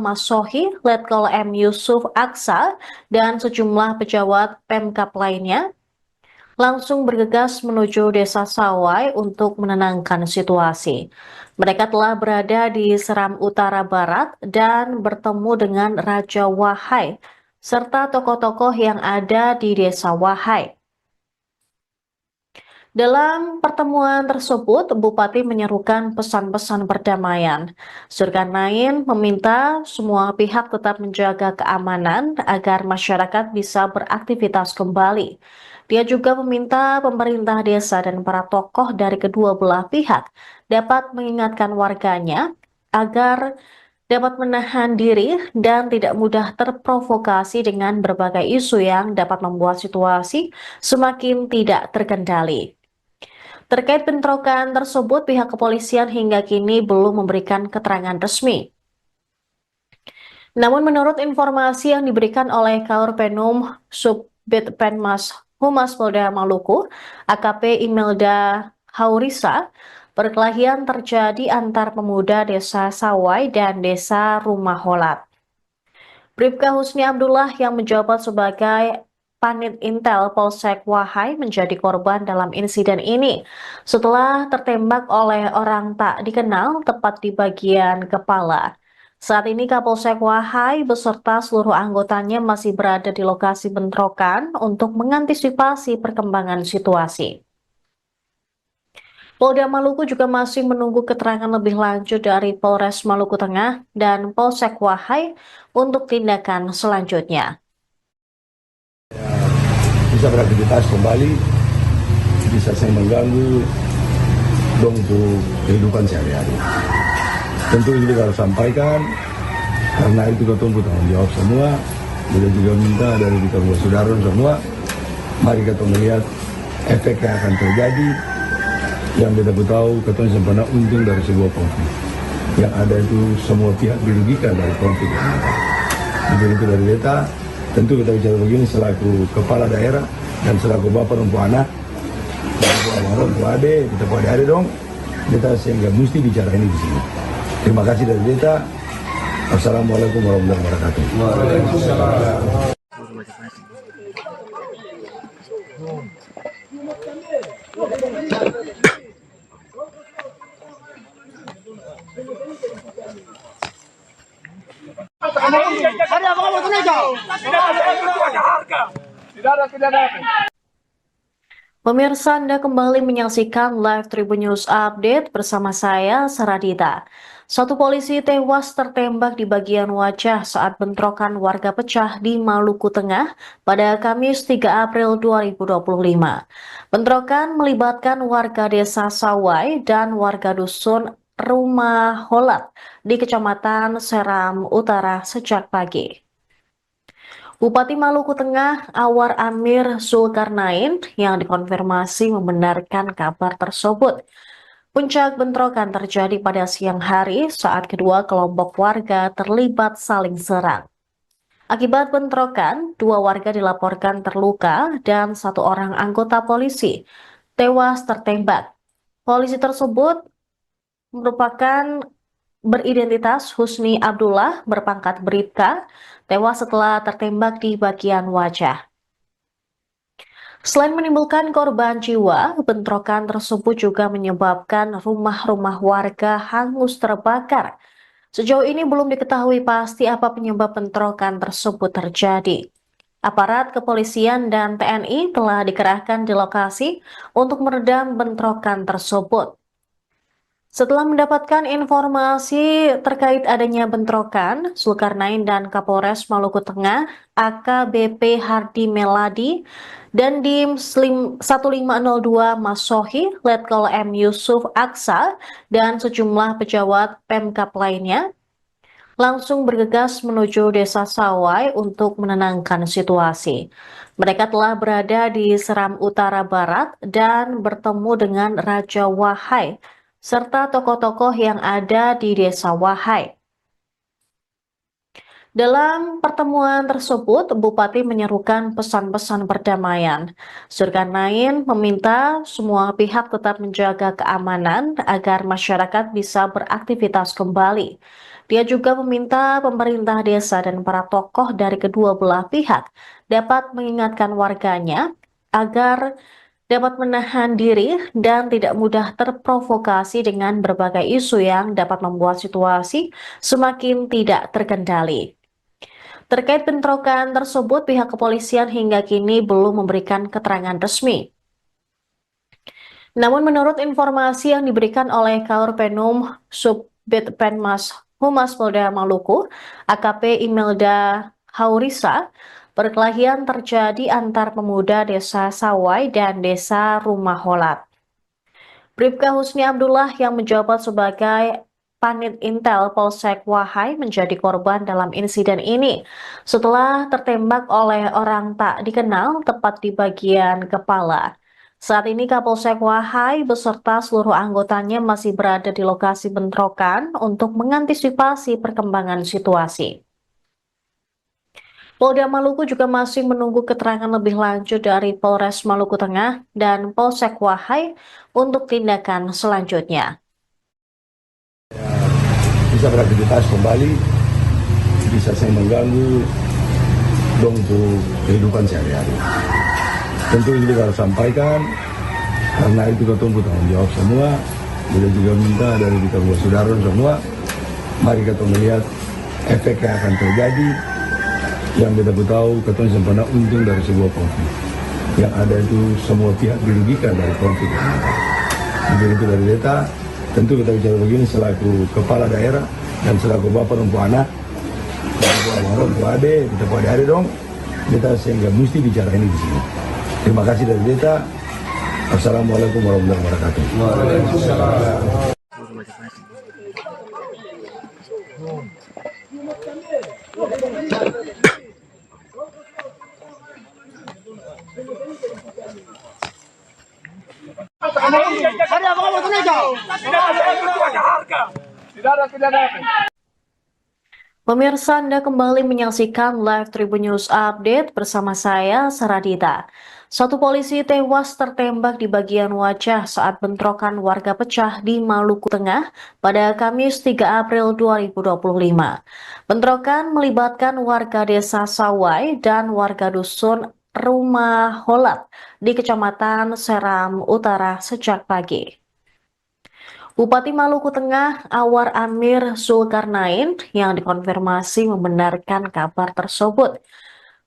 Speaker 1: Masohi, Letkol M. Yusuf Aksa, dan sejumlah pejabat Pemkab lainnya langsung bergegas menuju desa Sawai untuk menenangkan situasi. Mereka telah berada di Seram Utara Barat dan bertemu dengan Raja Wahai, serta tokoh-tokoh yang ada di desa Wahai. Dalam pertemuan tersebut, Bupati menyerukan pesan-pesan perdamaian. Zulkarnain meminta semua pihak tetap menjaga keamanan agar masyarakat bisa beraktivitas kembali. Dia juga meminta pemerintah desa dan para tokoh dari kedua belah pihak dapat mengingatkan warganya agar dapat menahan diri dan tidak mudah terprovokasi dengan berbagai isu yang dapat membuat situasi semakin tidak terkendali. Terkait bentrokan tersebut, pihak kepolisian hingga kini belum memberikan keterangan resmi. Namun menurut informasi yang diberikan oleh Kaurpenum Subbit Penmas Humas Polda Maluku, AKP Imelda Haurisa, perkelahian terjadi antar pemuda desa Sawai dan desa Rumah Holat. Bribka Husni Abdullah yang menjabat sebagai Panit Intel Polsek Wahai menjadi korban dalam insiden ini setelah tertembak oleh orang tak dikenal tepat di bagian kepala. Saat ini Kapolsek Wahai beserta seluruh anggotanya masih berada di lokasi bentrokan untuk mengantisipasi perkembangan situasi. Polda Maluku juga masih menunggu keterangan lebih lanjut dari Polres Maluku Tengah dan Polsek Wahai untuk tindakan selanjutnya.
Speaker 2: Bisa beraktivitas kembali, bisa saya mengganggu dong untuk kehidupan sehari-hari. Tentu ini kita harus sampaikan, karena itu kita tunggu tanggung jawab semua. Kita juga minta dari kita saudara semua, mari kita melihat efek yang akan terjadi. Yang kita tahu, kita sempurna untung dari sebuah konflik. Yang ada itu semua pihak dirugikan dari konflik yang ada. Jadi itu dari data, tentu kita bicara begini selaku kepala daerah dan selaku bapak dan anak, selaku adik, kita adik dong, kita sehingga mesti bicara ini di sini. Terima kasih dari data. Assalamualaikum warahmatullahi wabarakatuh.
Speaker 1: Pemirsa, Anda kembali menyaksikan live Tribun News Update bersama saya, Saradita. Satu polisi tewas tertembak di bagian wajah saat bentrokan warga pecah di Maluku Tengah pada Kamis 3 April 2025. Bentrokan melibatkan warga desa Sawai dan warga dusun Rumah Holat di Kecamatan Seram Utara sejak pagi. Bupati Maluku Tengah Awar Amir Zulkarnain yang dikonfirmasi membenarkan kabar tersebut. Puncak bentrokan terjadi pada siang hari saat kedua kelompok warga terlibat saling serang. Akibat bentrokan, 2 warga dilaporkan terluka dan 1 orang anggota polisi tewas tertembak. Polisi tersebut merupakan beridentitas Husni Abdullah berpangkat Bribka, tewas setelah tertembak di bagian wajah. Selain menimbulkan korban jiwa, bentrokan tersebut juga menyebabkan rumah-rumah warga hangus terbakar. Sejauh ini belum diketahui pasti apa penyebab bentrokan tersebut terjadi. Aparat kepolisian dan TNI telah dikerahkan di lokasi untuk meredam bentrokan tersebut. Setelah mendapatkan informasi terkait adanya bentrokan, Zulkarnain dan Kapolres Maluku Tengah AKBP Hardi Meladi dan Dim 1502 Masohi, Letkol M. Yusuf Aksa, dan sejumlah pejabat Pemkab lainnya langsung bergegas menuju desa Sawai untuk menenangkan situasi. Mereka telah berada di Seram Utara Barat dan bertemu dengan Raja Wahai serta tokoh-tokoh yang ada di desa Wahai. Dalam pertemuan tersebut, Bupati menyerukan pesan-pesan perdamaian. Zulkarnain meminta semua pihak tetap menjaga keamanan agar masyarakat bisa beraktivitas kembali. Dia juga meminta pemerintah desa dan para tokoh dari kedua belah pihak dapat mengingatkan warganya agar dapat menahan diri dan tidak mudah terprovokasi dengan berbagai isu yang dapat membuat situasi semakin tidak terkendali. Terkait bentrokan tersebut, pihak kepolisian hingga kini belum memberikan keterangan resmi. Namun menurut informasi yang diberikan oleh Kaurpenum Subbid Penmas Humas Polda Maluku, AKP Imelda Haurisa, perkelahian terjadi antar pemuda desa Sawai dan desa Rumah Holat. Bribka Husni Abdullah yang menjabat sebagai Panit Intel Polsek Wahai menjadi korban dalam insiden ini setelah tertembak oleh orang tak dikenal tepat di bagian kepala. Saat ini Kapolsek Wahai beserta seluruh anggotanya masih berada di lokasi bentrokan untuk mengantisipasi perkembangan situasi. Polda Maluku juga masih menunggu keterangan lebih lanjut dari Polres Maluku Tengah dan Polsek Wahai untuk tindakan selanjutnya.
Speaker 2: Bisa beraktivitas kembali, bisa saya mengganggu dong untuk kehidupan sehari-hari. Tentu ini kita harus sampaikan, karena itu kita tunggu tanggung jawab semua. Kita juga minta dari kita buat saudara semua, mari kita melihat efek yang akan terjadi. Yang kita tahu, kita sempurna untung dari sebuah konflik. Yang ada itu semua pihak dirugikan dari konflik yang ada. Jadi itu dari data, tentu kita bicara begini selaku kepala daerah dan selaku bapak dan anak, selaku almarhum adik, kita pada hari dong, kita sehingga mesti bicara ini di sini. Terima kasih dari data. Assalamualaikum warahmatullahi wabarakatuh. Waalaikumsalam.
Speaker 1: Pemirsa, Anda kembali menyaksikan live Tribun News Update bersama saya, Saradita. Satu polisi tewas tertembak di bagian wajah saat bentrokan warga pecah di Maluku Tengah pada Kamis 3 April 2025. Bentrokan melibatkan warga desa Sawai dan warga dusun Rumah Holat di Kecamatan Seram Utara sejak pagi. Bupati Maluku Tengah Awar Amir Zulkarnain yang dikonfirmasi membenarkan kabar tersebut.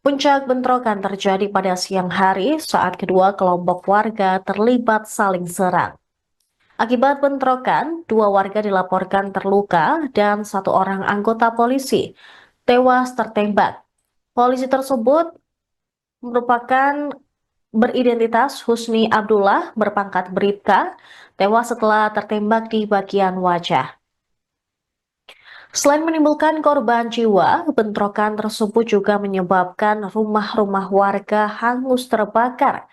Speaker 1: Puncak bentrokan terjadi pada siang hari saat kedua kelompok warga terlibat saling serang. Akibat bentrokan, dua warga dilaporkan terluka dan satu orang anggota polisi tewas tertembak. Polisi tersebut merupakan beridentitas Husni Abdullah berpangkat Bribka, tewas setelah tertembak di bagian wajah. Selain menimbulkan korban jiwa, bentrokan tersebut juga menyebabkan rumah-rumah warga hangus terbakar.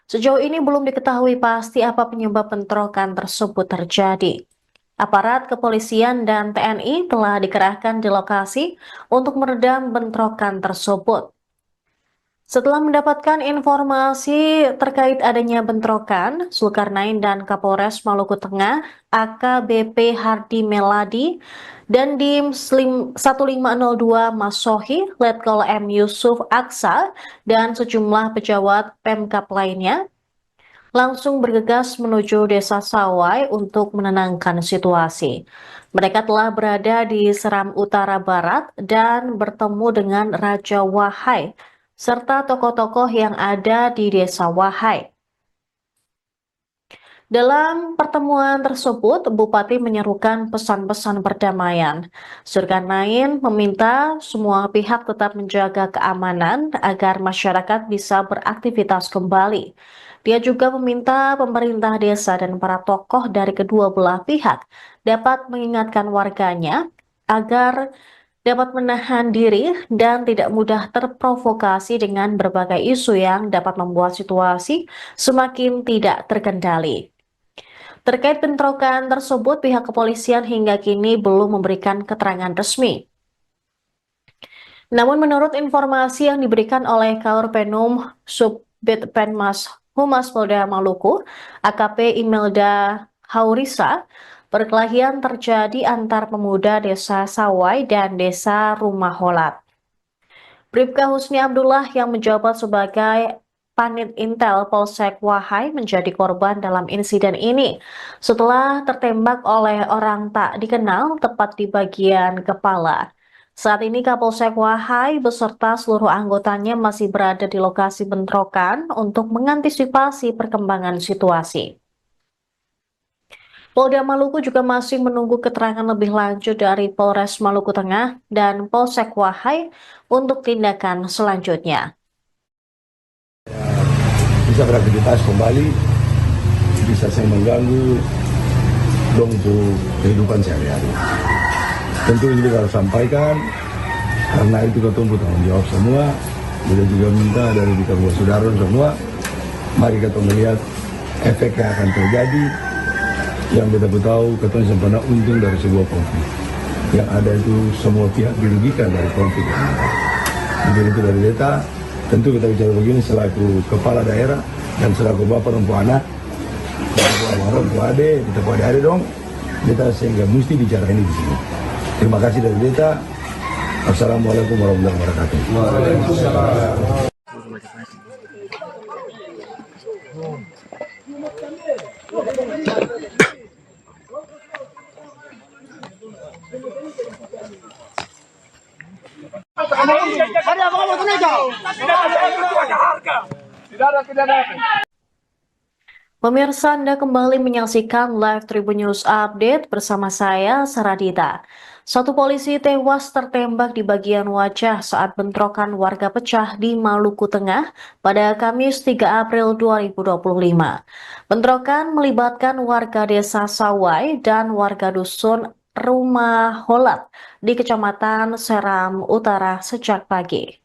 Speaker 1: Sejauh ini belum diketahui pasti apa penyebab bentrokan tersebut terjadi. Aparat kepolisian dan TNI telah dikerahkan di lokasi untuk meredam bentrokan tersebut. Setelah mendapatkan informasi terkait adanya bentrokan, Zulkarnain dan Kapolres Maluku Tengah AKBP Hardi Meladi dan Dim 1502 Masohi, Letkol M Yusuf Aksa, dan sejumlah pejabat Pemkab lainnya langsung bergegas menuju desa Sawai untuk menenangkan situasi. Mereka telah berada di Seram Utara Barat dan bertemu dengan Raja Wahai serta tokoh-tokoh yang ada di desa Wahai. Dalam pertemuan tersebut, Bupati menyerukan pesan-pesan perdamaian. Zulkarnain meminta semua pihak tetap menjaga keamanan agar masyarakat bisa beraktivitas kembali. Dia juga meminta pemerintah desa dan para tokoh dari kedua belah pihak dapat mengingatkan warganya agar dapat menahan diri dan tidak mudah terprovokasi dengan berbagai isu yang dapat membuat situasi semakin tidak terkendali. Terkait bentrokan tersebut, pihak kepolisian hingga kini belum memberikan keterangan resmi. Namun menurut informasi yang diberikan oleh Kaurpenum Subbid Penmas Humas Polda Maluku, AKP Imelda Haurisa, perkelahian terjadi antar pemuda desa Sawai dan desa Rumah Holat. Bribka Husni Abdullah yang menjabat sebagai Panit Intel Polsek Wahai menjadi korban dalam insiden ini setelah tertembak oleh orang tak dikenal tepat di bagian kepala. Saat ini Kapolsek Wahai beserta seluruh anggotanya masih berada di lokasi bentrokan untuk mengantisipasi perkembangan situasi. Polda Maluku juga masih menunggu keterangan lebih lanjut dari Polres Maluku Tengah dan Polsek Wahai untuk tindakan selanjutnya.
Speaker 2: Bisa beraktivitas kembali, bisa saya mengganggu dong untuk kehidupan sehari-hari. Tentu ini kita harus sampaikan, karena itu kita tunggu tanggung jawab semua. Kita juga minta dari kita buat saudara semua, mari kita melihat efek yang akan terjadi. Yang kita tahu, kita sempurna untung dari sebuah konflik. Yang ada itu semua pihak dirugikan dari konflik yang ada. Jadi itu dari data. Tentu kita bicara begini selaku kepala daerah dan selaku bapak dan anak, orang tua ade, kita pada ada dong, kita sehingga mesti bicara ini di sini. Terima kasih dari data. Assalamualaikum warahmatullahi wabarakatuh. Waalaikumsalam.
Speaker 1: Pemirsa, Anda kembali menyaksikan live Tribun News Update bersama saya, Saradita. Satu polisi tewas tertembak di bagian wajah saat bentrokan warga pecah di Maluku Tengah pada Kamis 3 April 2025. Bentrokan melibatkan warga desa Sawai dan warga dusun Rumah Holat di Kecamatan Seram Utara sejak pagi.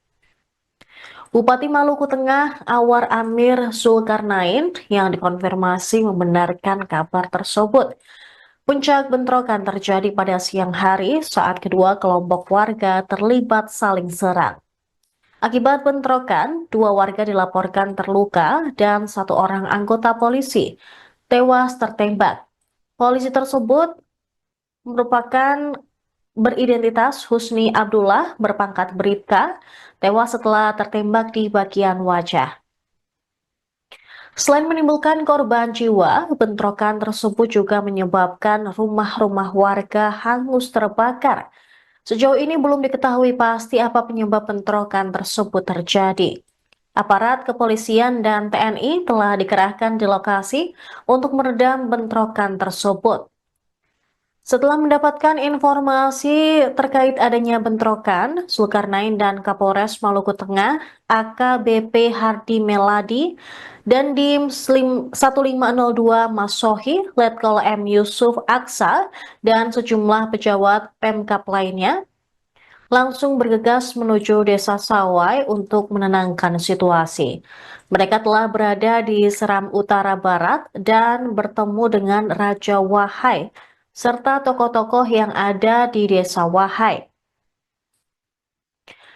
Speaker 1: Bupati Maluku Tengah Awar Amir Zulkarnain yang dikonfirmasi membenarkan kabar tersebut. Puncak bentrokan terjadi pada siang hari saat kedua kelompok warga terlibat saling serang. Akibat bentrokan, 2 warga dilaporkan terluka dan 1 orang anggota polisi tewas tertembak. Polisi tersebut merupakan beridentitas Husni Abdullah berpangkat Bribka, tewas setelah tertembak di bagian wajah. Selain menimbulkan korban jiwa, bentrokan tersebut juga menyebabkan rumah-rumah warga hangus terbakar. Sejauh ini belum diketahui pasti apa penyebab bentrokan tersebut terjadi. Aparat kepolisian dan TNI telah dikerahkan di lokasi untuk meredam bentrokan tersebut. Setelah mendapatkan informasi terkait adanya bentrokan, Zulkarnain dan Kapolres Maluku Tengah AKBP Hardi Meladi dan Dim 1502 Masohi, Letkol M Yusuf Aksa, dan sejumlah pejabat Pemkab lainnya langsung bergegas menuju Desa Sawai untuk menenangkan situasi. Mereka telah berada di Seram Utara Barat dan bertemu dengan Raja Wahai serta tokoh-tokoh yang ada di Desa Wahai.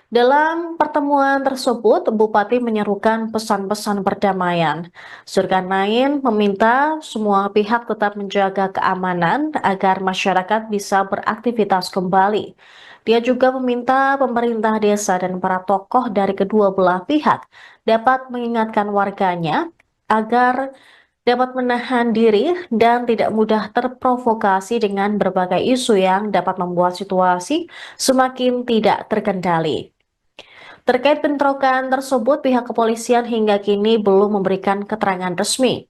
Speaker 1: Dalam pertemuan tersebut, Bupati menyerukan pesan-pesan perdamaian. Zulkarnain meminta semua pihak tetap menjaga keamanan agar masyarakat bisa beraktivitas kembali. Dia juga meminta pemerintah desa dan para tokoh dari kedua belah pihak dapat mengingatkan warganya agar dapat menahan diri dan tidak mudah terprovokasi dengan berbagai isu yang dapat membuat situasi semakin tidak terkendali. Terkait bentrokan tersebut, pihak kepolisian hingga kini belum memberikan keterangan resmi.